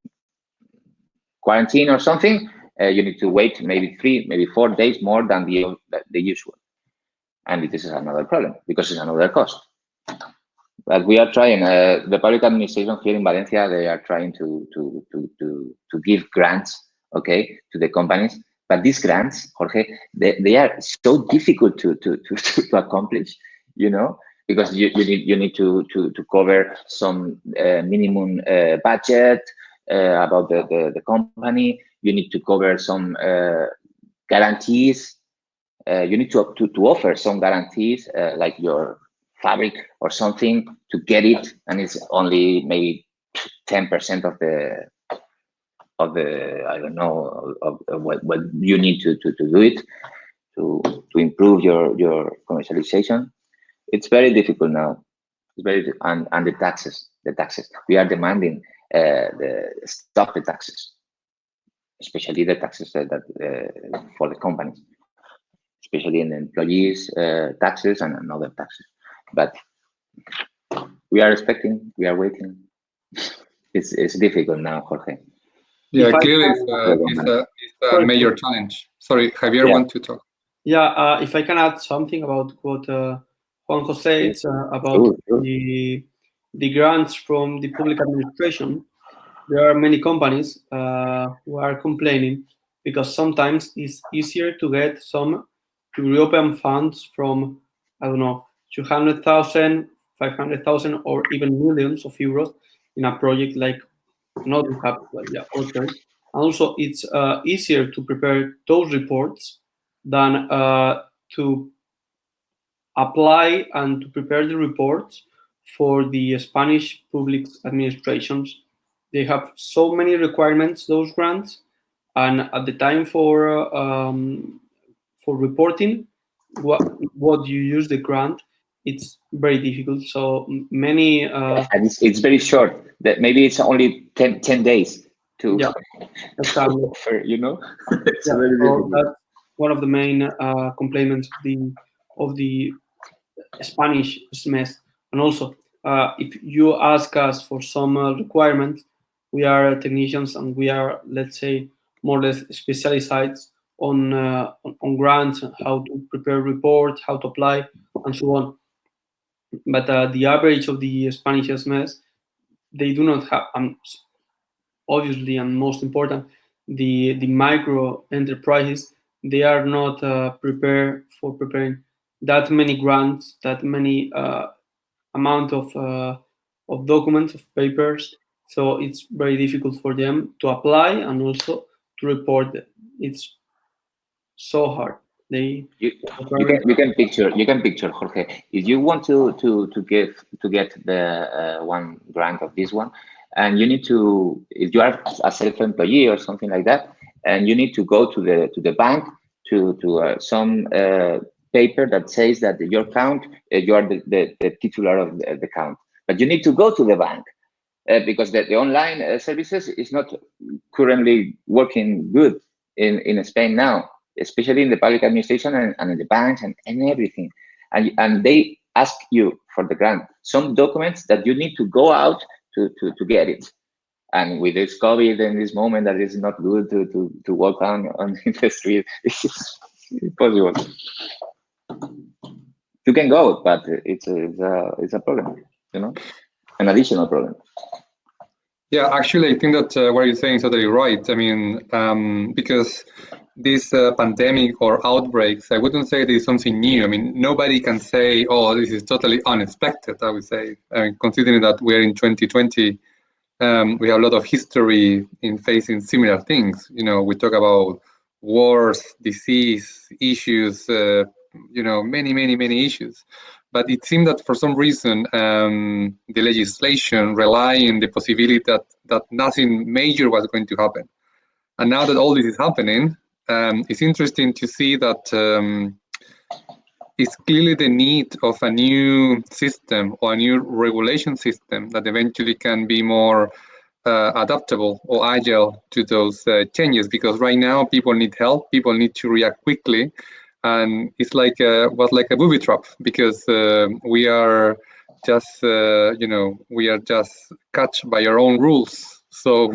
quarantine or something, you need to wait maybe 3, maybe 4 days more than the usual. And this is another problem because it's another cost. But we are trying. The public administration here in Valencia, they are trying to give grants, okay, to the companies. But these grants, Jorge, they are so difficult to accomplish, you know. Because you need to cover some minimum budget about the company. You need to cover some guarantees. You need to offer some guarantees, like your fabric or something, to get it, and it's only maybe 10% of the I don't know of what you need to do it to improve your commercialization. It's very difficult now. It's very and the taxes. We are demanding stop the taxes, especially the taxes that for the companies, especially in the employees' taxes and other taxes. But we are expecting. We are waiting. It's difficult now, Jorge. Yeah, clearly it's a major challenge. Sorry, Javier, want to talk? Yeah, if I can add something about what Juanjo said about the grants from the public administration. There are many companies who are complaining because sometimes it's easier to get some European funds from, I don't know, 200,000, 500,000, or even millions of euros in a project like not have, like, yeah, Huerta. Also, it's easier to prepare those reports than to apply and to prepare the reports for the Spanish public administrations. They have so many requirements, those grants, and at the time for reporting what you use the grant, it's very difficult. So many and it's very short. That maybe it's only 10 days to offer, you know. It's very difficult. That's one of the main complaints of the Spanish SMS. And also, if you ask us for some requirements, we are technicians and we are, let's say, more or less specialized on grants, how to prepare reports, how to apply, and so on. But the average of the Spanish SMS, they do not have, obviously, and most important, the micro enterprises, they are not prepared for preparing that many grants, that many amount of documents, of papers. So it's very difficult for them to apply and also to report it. It's so hard. You can picture, Jorge, if you want to get the one grant of this one, and you need to, if you are a self-employee or something like that, and you need to go to the bank to some paper that says that your account, you are the titular of the account, but you need to go to the bank because the online services is not currently working good in Spain now, especially in the public administration and in the banks and everything. And they ask you for the grant, some documents that you need to go out to get it. And with this COVID in this moment, that is not good to walk on the street. It's impossible. You can go, but it's a problem, you know, an additional problem. Yeah, actually, I think that what you're saying is totally right. I mean, because this pandemic or outbreaks, I wouldn't say this is something new. I mean, nobody can say, oh, this is totally unexpected, I would say. I mean, considering that we're in 2020, we have a lot of history in facing similar things. You know, we talk about wars, disease, issues, you know, many issues. But it seemed that for some reason, the legislation relied on the possibility that nothing major was going to happen. And now that all this is happening, it's interesting to see that it's clearly the need of a new system or a new regulation system that eventually can be more adaptable or agile to those changes. Because right now people need help, people need to react quickly, and it's like was like a booby trap because we are just you know, we are just catch by our own rules. So,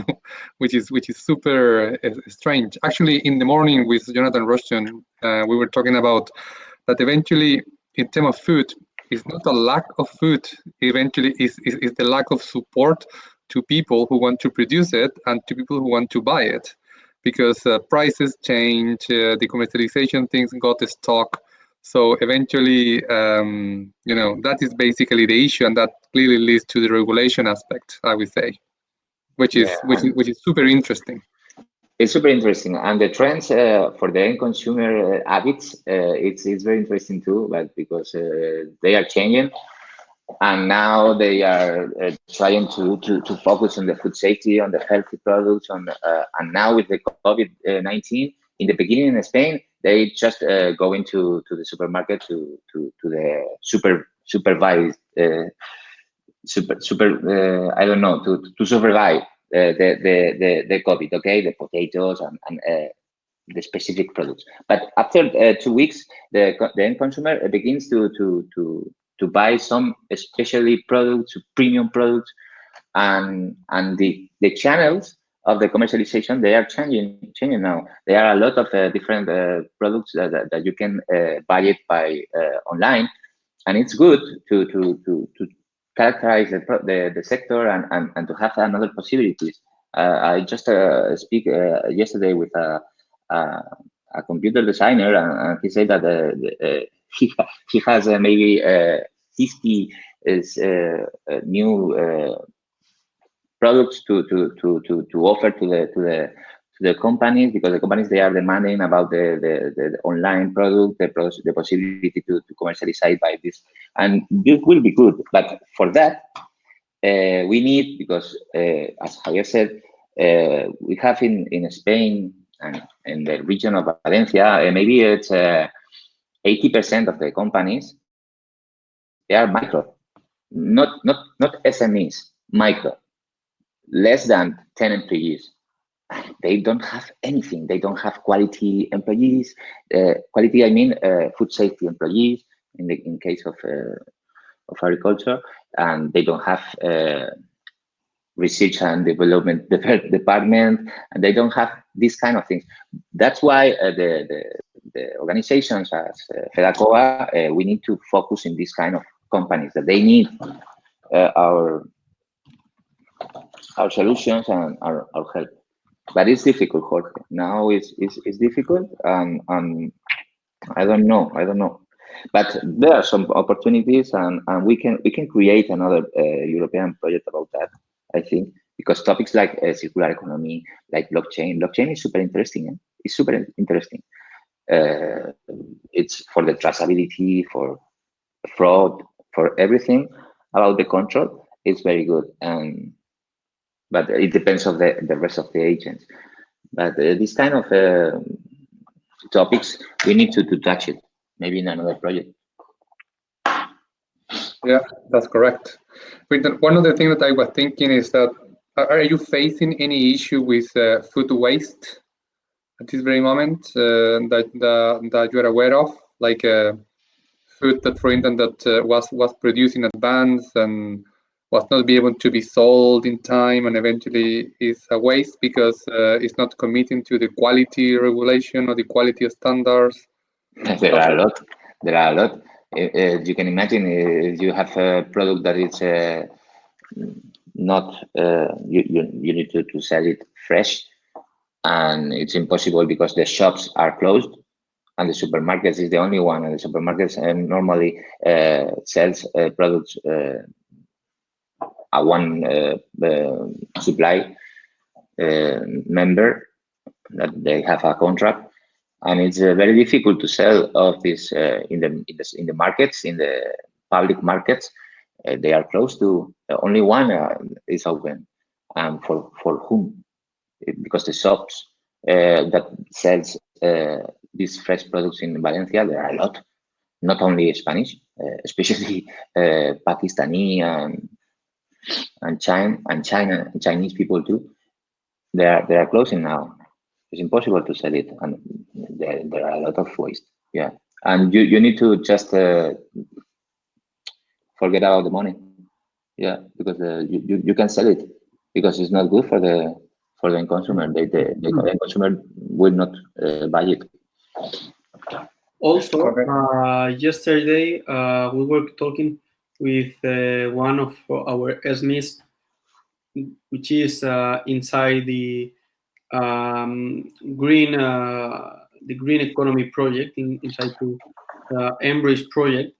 which is super strange. Actually, in the morning with Jonathan Rushton, we were talking about that eventually, in terms of food, it's not a lack of food. Eventually, is the lack of support to people who want to produce it and to people who want to buy it, because prices change, the commercialization things got stuck. So eventually, you know, that is basically the issue, and that clearly leads to the regulation aspect, I would say, which is super interesting. It's super interesting, and the trends for the end consumer habits, it's very interesting too, but because they are changing, and now they are trying to focus on the food safety, on the healthy products, and now with the COVID-19, in the beginning in Spain, they just go into the supermarket to the supervised I don't know, to survive the COVID, okay, the potatoes and the specific products. But after 2 weeks, the end consumer begins to buy some especially products, premium products, and the channels of the commercialization, they are changing now. There are a lot of different products that you can buy it by online, and it's good to characterize the sector and to have another possibilities. I just speak yesterday with a computer designer, and he said that he has maybe 50 new products to offer to the companies, because the companies, they are demanding about the online product, the possibility to commercialize by this, and this will be good. But for that, we need, because as Javier said, we have in Spain and in the region of Valencia, maybe it's 80% of the companies, they are micro, not SMEs, micro, less than 10 employees. They don't have anything. They don't have quality employees. Quality, I mean, food safety employees in case of agriculture, and they don't have research and development department, and they don't have these kind of things. That's why the organizations as FEDACOVA, we need to focus in this kind of companies, that they need our solutions and our help. But it's difficult, Jorge. Now it's difficult, and I don't know. But there are some opportunities, and we can create another European project about that, I think, because topics like circular economy, like blockchain is super interesting. It's super interesting. It's for the traceability, for fraud, for everything about the control. It's very good, but it depends on the rest of the agents. But this kind of topics, we need to touch it, maybe in another project. Yeah, that's correct. But one of the things that I was thinking is that, are you facing any issue with food waste at this very moment that you are aware of, like food that, for instance, that was produced in advance and was not be able to be sold in time, and eventually is a waste because it's not committing to the quality regulation or the quality standards? There are a lot. You can imagine if you have a product that is not you need to sell it fresh, and it's impossible because the shops are closed and the supermarkets is the only one, and the supermarkets normally sells products a one supply member that they have a contract, and it's very difficult to sell of this in the markets, in the public markets. They are closed to only one is open, and for whom? Because the shops that sells these fresh products in Valencia, there are a lot, not only Spanish, especially Pakistani and Chinese people too. They are closing now. It's impossible to sell it, and there are a lot of waste. Yeah, and you need to just forget about the money. Yeah, because you can sell it because it's not good for the end consumer. The end consumer will not buy it. Also, yesterday we were talking with one of our SMEs, which is inside the green economy project, inside the Embrace project.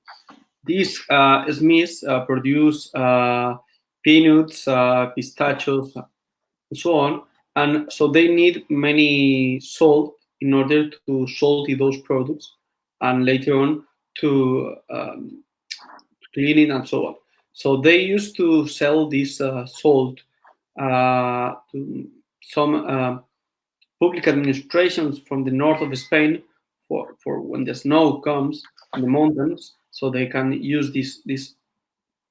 These SMEs produce peanuts, pistachios, and so on, and so they need many salt in order to salty those products, and later on to clean it and so on. So they used to sell this salt to some public administrations from the north of Spain for when the snow comes in the mountains, so they can use this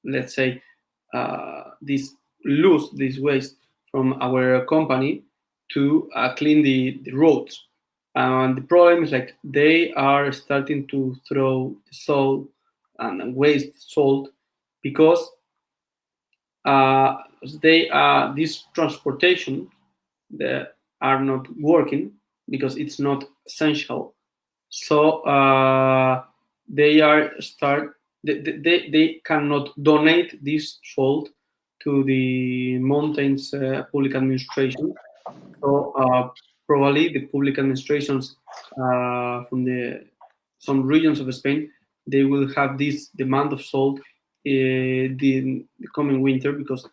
let's say this waste from our company to clean the roads. And the problem is, like, they are starting to throw salt and waste salt because this transportation that are not working because it's not essential. So they cannot donate this salt to the mountains public administration. So probably the public administrations from some regions of Spain, they will have this demand of salt the coming winter because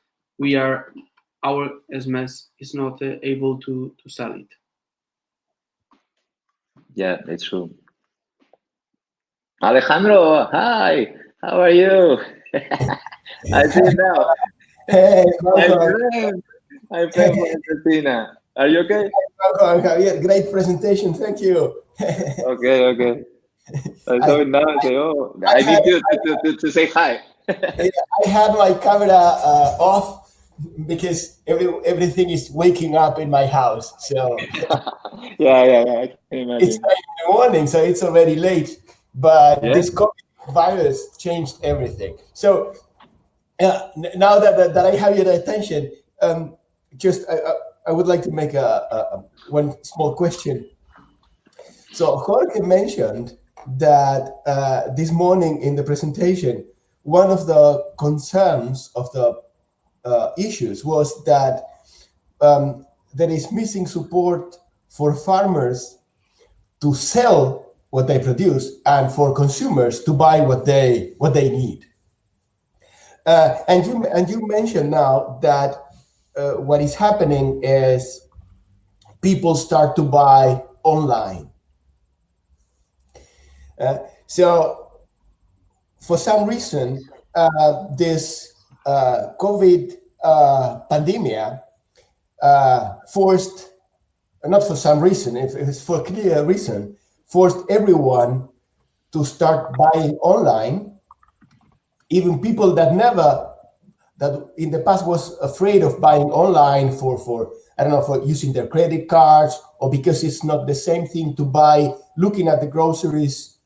our SMS is not able to sell it. Yeah, it's true. Alejandro, hi. How are you? I see you now. Hey, I'm from Argentina. Are you okay? Welcome, Javier. Great presentation. Thank you. Okay. I saw it now. I say, oh, I need to say hi. I had my camera off because everything is waking up in my house. So yeah, I can imagine. It's 9 in the morning, so it's already late. But this COVID virus changed everything. So now that I have your attention, I would like to make one small question. So Jorge mentioned that this morning in the presentation, one of the concerns of the issues was that there is missing support for farmers to sell what they produce and for consumers to buy what they need. And you mentioned now that what is happening is people start to buy online. So for some reason, this COVID pandemic forced, not for some reason, it's for a clear reason, forced everyone to start buying online. Even people that in the past was afraid of buying online for I don't know, for using their credit cards, or because it's not the same thing to buy looking at the groceries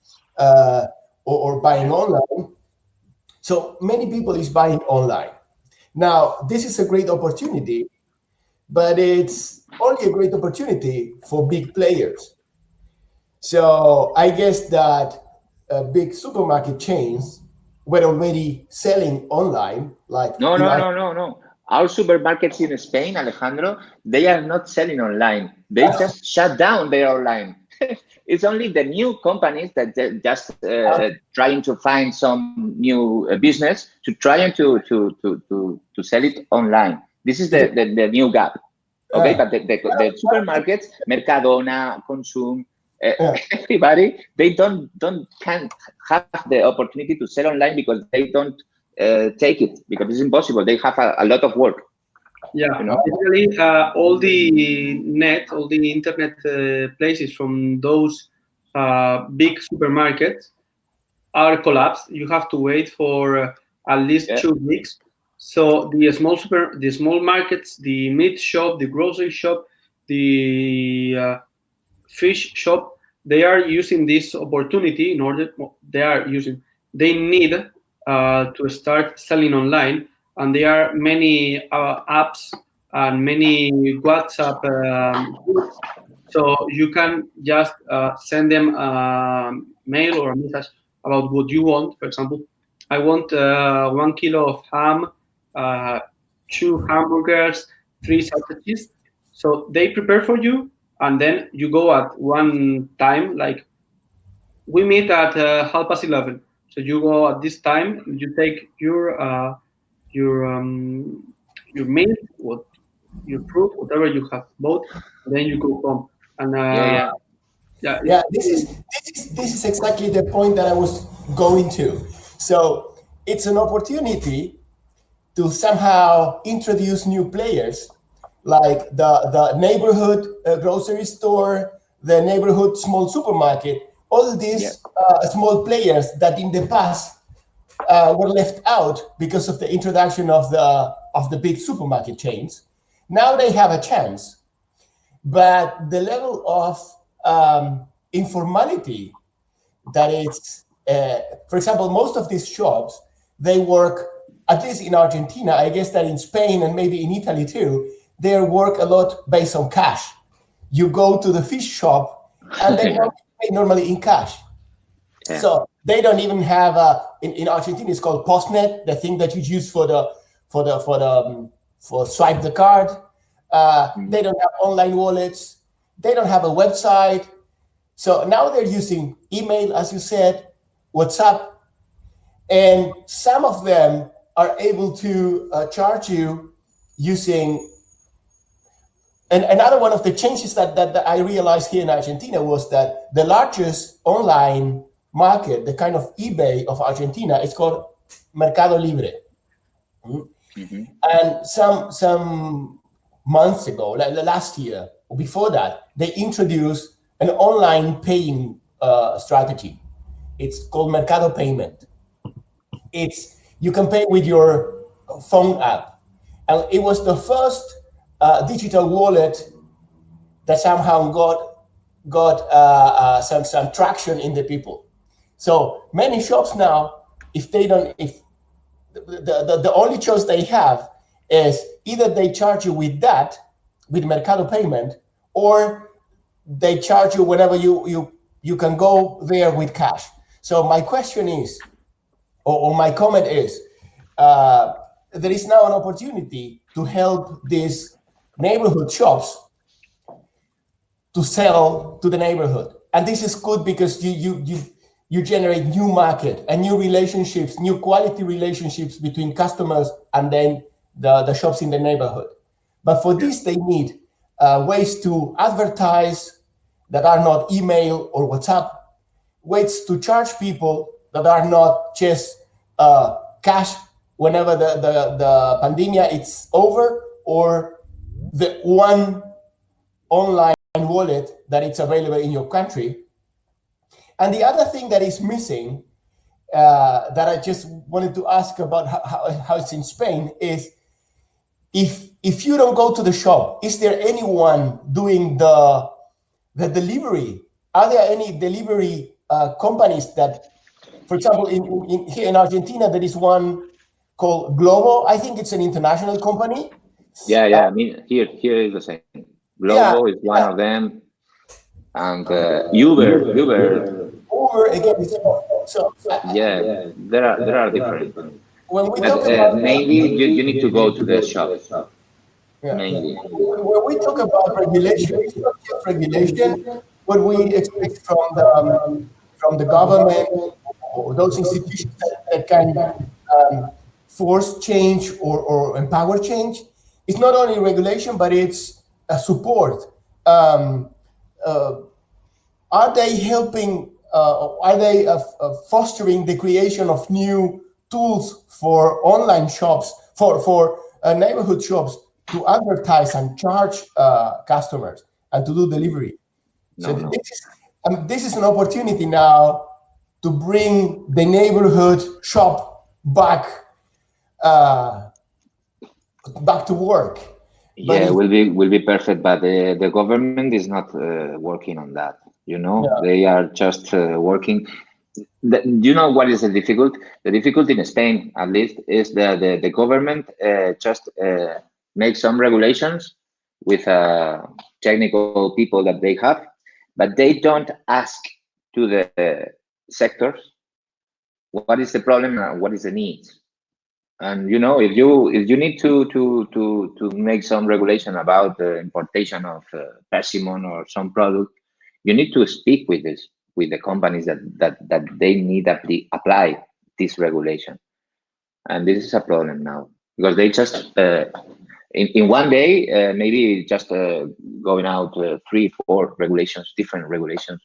or buying online. So many people is buying online. Now, this is a great opportunity, but it's only a great opportunity for big players. So I guess that big supermarket chains were already selling online. Like No. Our supermarkets in Spain, Alejandro, they are not selling online. They just shut down their online. It's only the new companies that just trying to find some new business to try to sell it online. This is the new gap. Okay, but the supermarkets, Mercadona, Consum, everybody, they can't have the opportunity to sell online because they don't take it, because it's impossible. They have a lot of work. Yeah, you know? basically, all the internet places from those big supermarkets are collapsed. You have to wait for at least 2 weeks. So the small markets, the meat shop, the grocery shop, the fish shop, they are using this opportunity in order. They need to start selling online. And there are many apps and many WhatsApp groups. So you can just send them a mail or a message about what you want. For example, I want 1 kilo of ham, 2 hamburgers, 3 sausages. So they prepare for you, and then you go at one time, like we meet at 11:30. So you go at this time, you take your mail, your proof, whatever you have bought, then you go home. And this is exactly the point that I was going to. So it's an opportunity to somehow introduce new players, like the neighborhood grocery store, the neighborhood small supermarket, all these small players that in the past were left out because of the introduction of the big supermarket chains. Now they have a chance, but the level of informality that it's, for example, most of these shops, they work, at least in Argentina, I guess that in Spain and maybe in Italy too, they work a lot based on cash. You go to the fish shop and they don't pay normally in cash. Yeah. So they don't even have in Argentina it's called Postnet, the thing that you use for swipe the card. They don't have online wallets. They don't have a website. So now they're using email, as you said, WhatsApp, and some of them are able to charge you using. And another one of the changes that I realized here in Argentina was that the largest online market, the kind of eBay of Argentina, is called Mercado Libre. Mm-hmm. And some months ago, like last year or before that, they introduced an online paying strategy. It's called Mercado Payment. You can pay with your phone app, and it was the first digital wallet that somehow got some traction in the people. So many shops now, if the only choice they have is either they charge you with Mercado Payment, or they charge you whenever you can go there with cash. So my question is, or my comment is, there is now an opportunity to help these neighborhood shops to sell to the neighborhood. And this is good because you generate new market and new relationships, new quality relationships between customers and then the shops in the neighborhood. But for this, they need ways to advertise that are not email or WhatsApp, ways to charge people that are not just cash whenever the pandemic is over, or the one online wallet that it's available in your country. And the other thing that is missing, that I just wanted to ask about how it's in Spain, is if you don't go to the shop, is there anyone doing the delivery? Are there any delivery companies that, for example, here in Argentina, there is one called Globo. I think it's an international company. Yeah. I mean, here is the same. Globo is one of them, and Uber again. So there are different. When we talk about mainly, you need to go to the shop. Mainly. When we talk about regulation, it's not just regulation. What we expect from the government or those institutions that can force change or empower change. It's not only regulation, but it's support. Are they helping? Are they fostering the creation of new tools for online shops, for neighborhood shops to advertise and charge customers and to do delivery? This is an opportunity now to bring the neighborhood shop back to work. Yeah, will be perfect, but the government is not working on that. They are just working. You know what is the difficulty? The difficulty in Spain, at least, is that the government just makes some regulations with technical people that they have, but they don't ask to the sectors what is the problem and what is the need. And if you need to make some regulation about the importation of Persimmons or some product, you need to speak with the companies that they need to apply this regulation. And this is a problem now because they just in one day maybe just going out 3-4 regulations, different regulations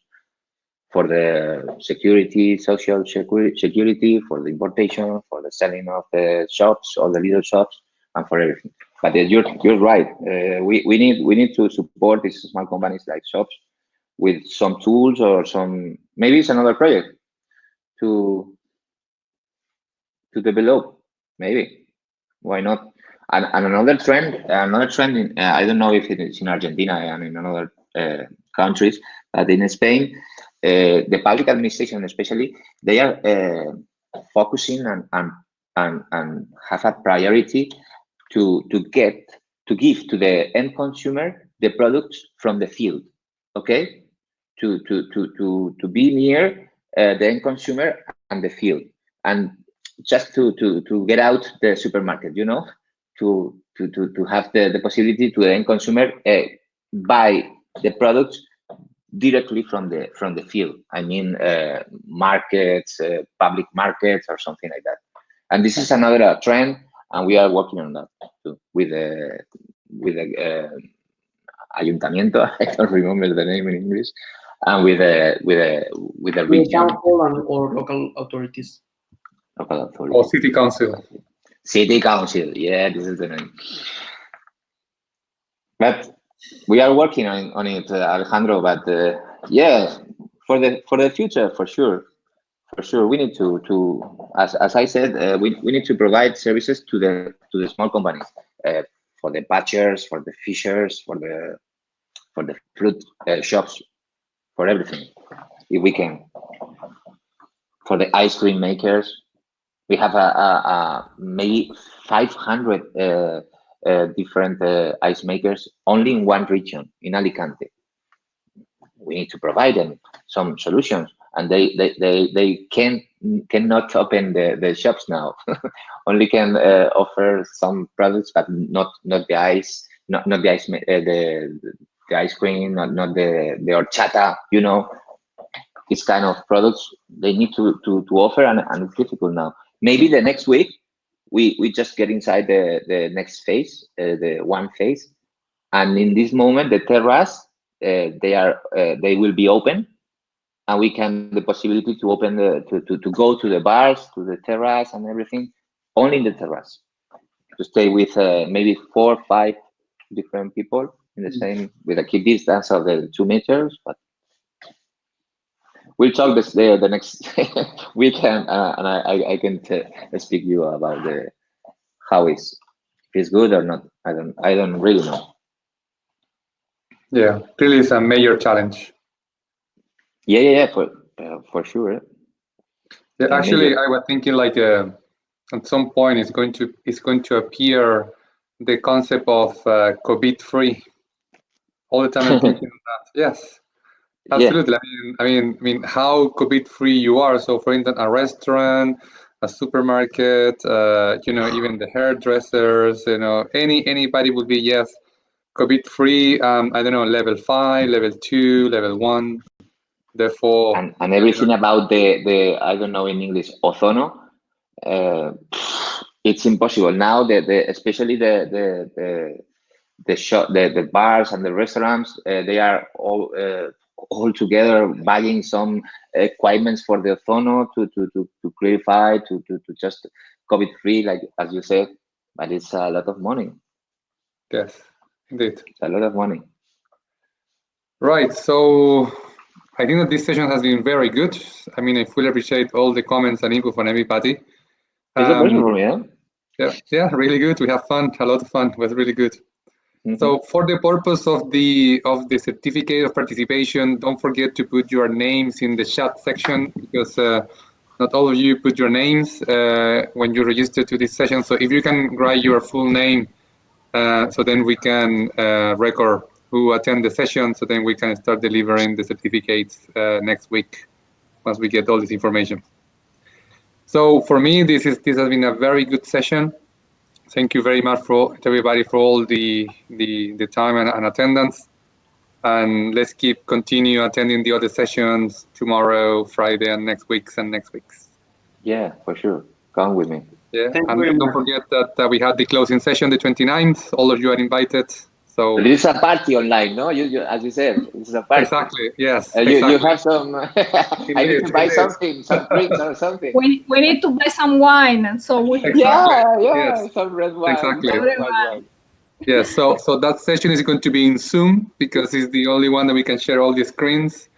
for the security, social security, for the importation, for the selling of the shops or the little shops, and for everything. But you're right. We need to support these small companies like shops with some tools or some. Maybe it's another project to develop. Maybe why not? And another trend in, I don't know if it's in Argentina and in other countries, but in Spain, the public administration especially, they are focusing and have a priority to give to the end consumer the products from the field, okay? To be near the end consumer and the field, and just to get out the supermarket, to have the possibility to the end consumer buy the products directly from the field. I mean, markets, public markets, or something like that. And this is another trend, and we are working on that too with the ayuntamiento. I don't remember the name in English, and with the region or local authorities. Or city council. City council, yeah, this is the name. But we are working on it, Alejandro. But yeah, for the future, for sure, we need to as I said, we need to provide services to the small companies, for the butchers, for the fishers, for the fruit shops, for everything, if we can. For the ice cream makers, we have maybe 500 different ice makers only in one region, in Alicante. We need to provide them some solutions, and they cannot open the shops now. Only can offer some products, but not the ice, not the ice, ice cream, not the horchata, you know, this kind of products they need to offer, and it's difficult now. Maybe the next week we just get inside the next phase, the one phase, and in this moment the terrace they will be open, and we can the possibility to open to go to the bars, to the terrace and everything, only in the terrace, to stay with maybe 4 or 5 different people in the same, with a keep distance of the 2 meters, but we'll talk this day or the next weekend, and I can speak you about how if it's good or not. I don't really know. Yeah, really is a major challenge. Yeah, for sure. Yeah, actually, I was thinking like at some point it's going to appear the concept of COVID-free. All the time I'm thinking of that. Yes, absolutely. Yeah. I mean, how COVID-free you are. So, for instance, a restaurant, a supermarket, you know, even the hairdressers, you know, anybody would be COVID-free. I don't know, level 5, level 2, level 1. Therefore, and everything about the I don't know in English, ozono. It's impossible now. Especially the bars and the restaurants, they are all together buying some equipments for the ozono to clarify to just COVID-free, like as you said. But it's a lot of money. Yes, indeed. It's a lot of money. Right. So I think that this session has been very good. I mean, I fully appreciate all the comments and input from everybody. It's a pleasure for me, huh? Yeah, really good. We have fun, a lot of fun. It was really good. Mm-hmm. So for the purpose of the certificate of participation, don't forget to put your names in the chat section, because not all of you put your names when you register to this session. So if you can write your full name, so then we can record who attend the session, so then we can start delivering the certificates next week once we get all this information. So for me, this has been a very good session. Thank you very much to everybody for all the time and attendance. And let's continue attending the other sessions tomorrow, Friday, and next weeks. Yeah, for sure. Come with me. Yeah, and don't forget that we had the closing session the 29th. All of you are invited. So but it is a party online, no? You as you said, it's a party. Exactly. Yes. You have some. I need to buy something, some drinks or something. We need to buy some wine, and so we. Exactly. Yeah, some red wine. Exactly. Red wine. Yes. So that session is going to be in Zoom, because it's the only one that we can share all the screens.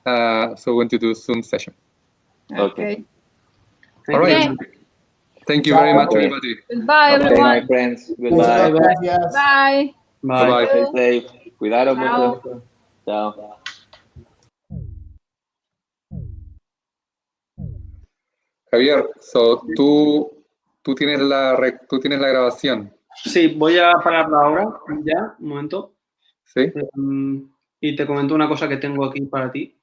So we're going to do Zoom session. Okay. All right. Thank you very much, everybody. Goodbye, everyone. My friends. Goodbye. Bye. Bye. Stay safe. Cuidado mucho. Chao. Javier, so tú tienes la grabación. Sí, voy a pararla ahora, ya, un momento. Sí. Y te comento una cosa que tengo aquí para ti.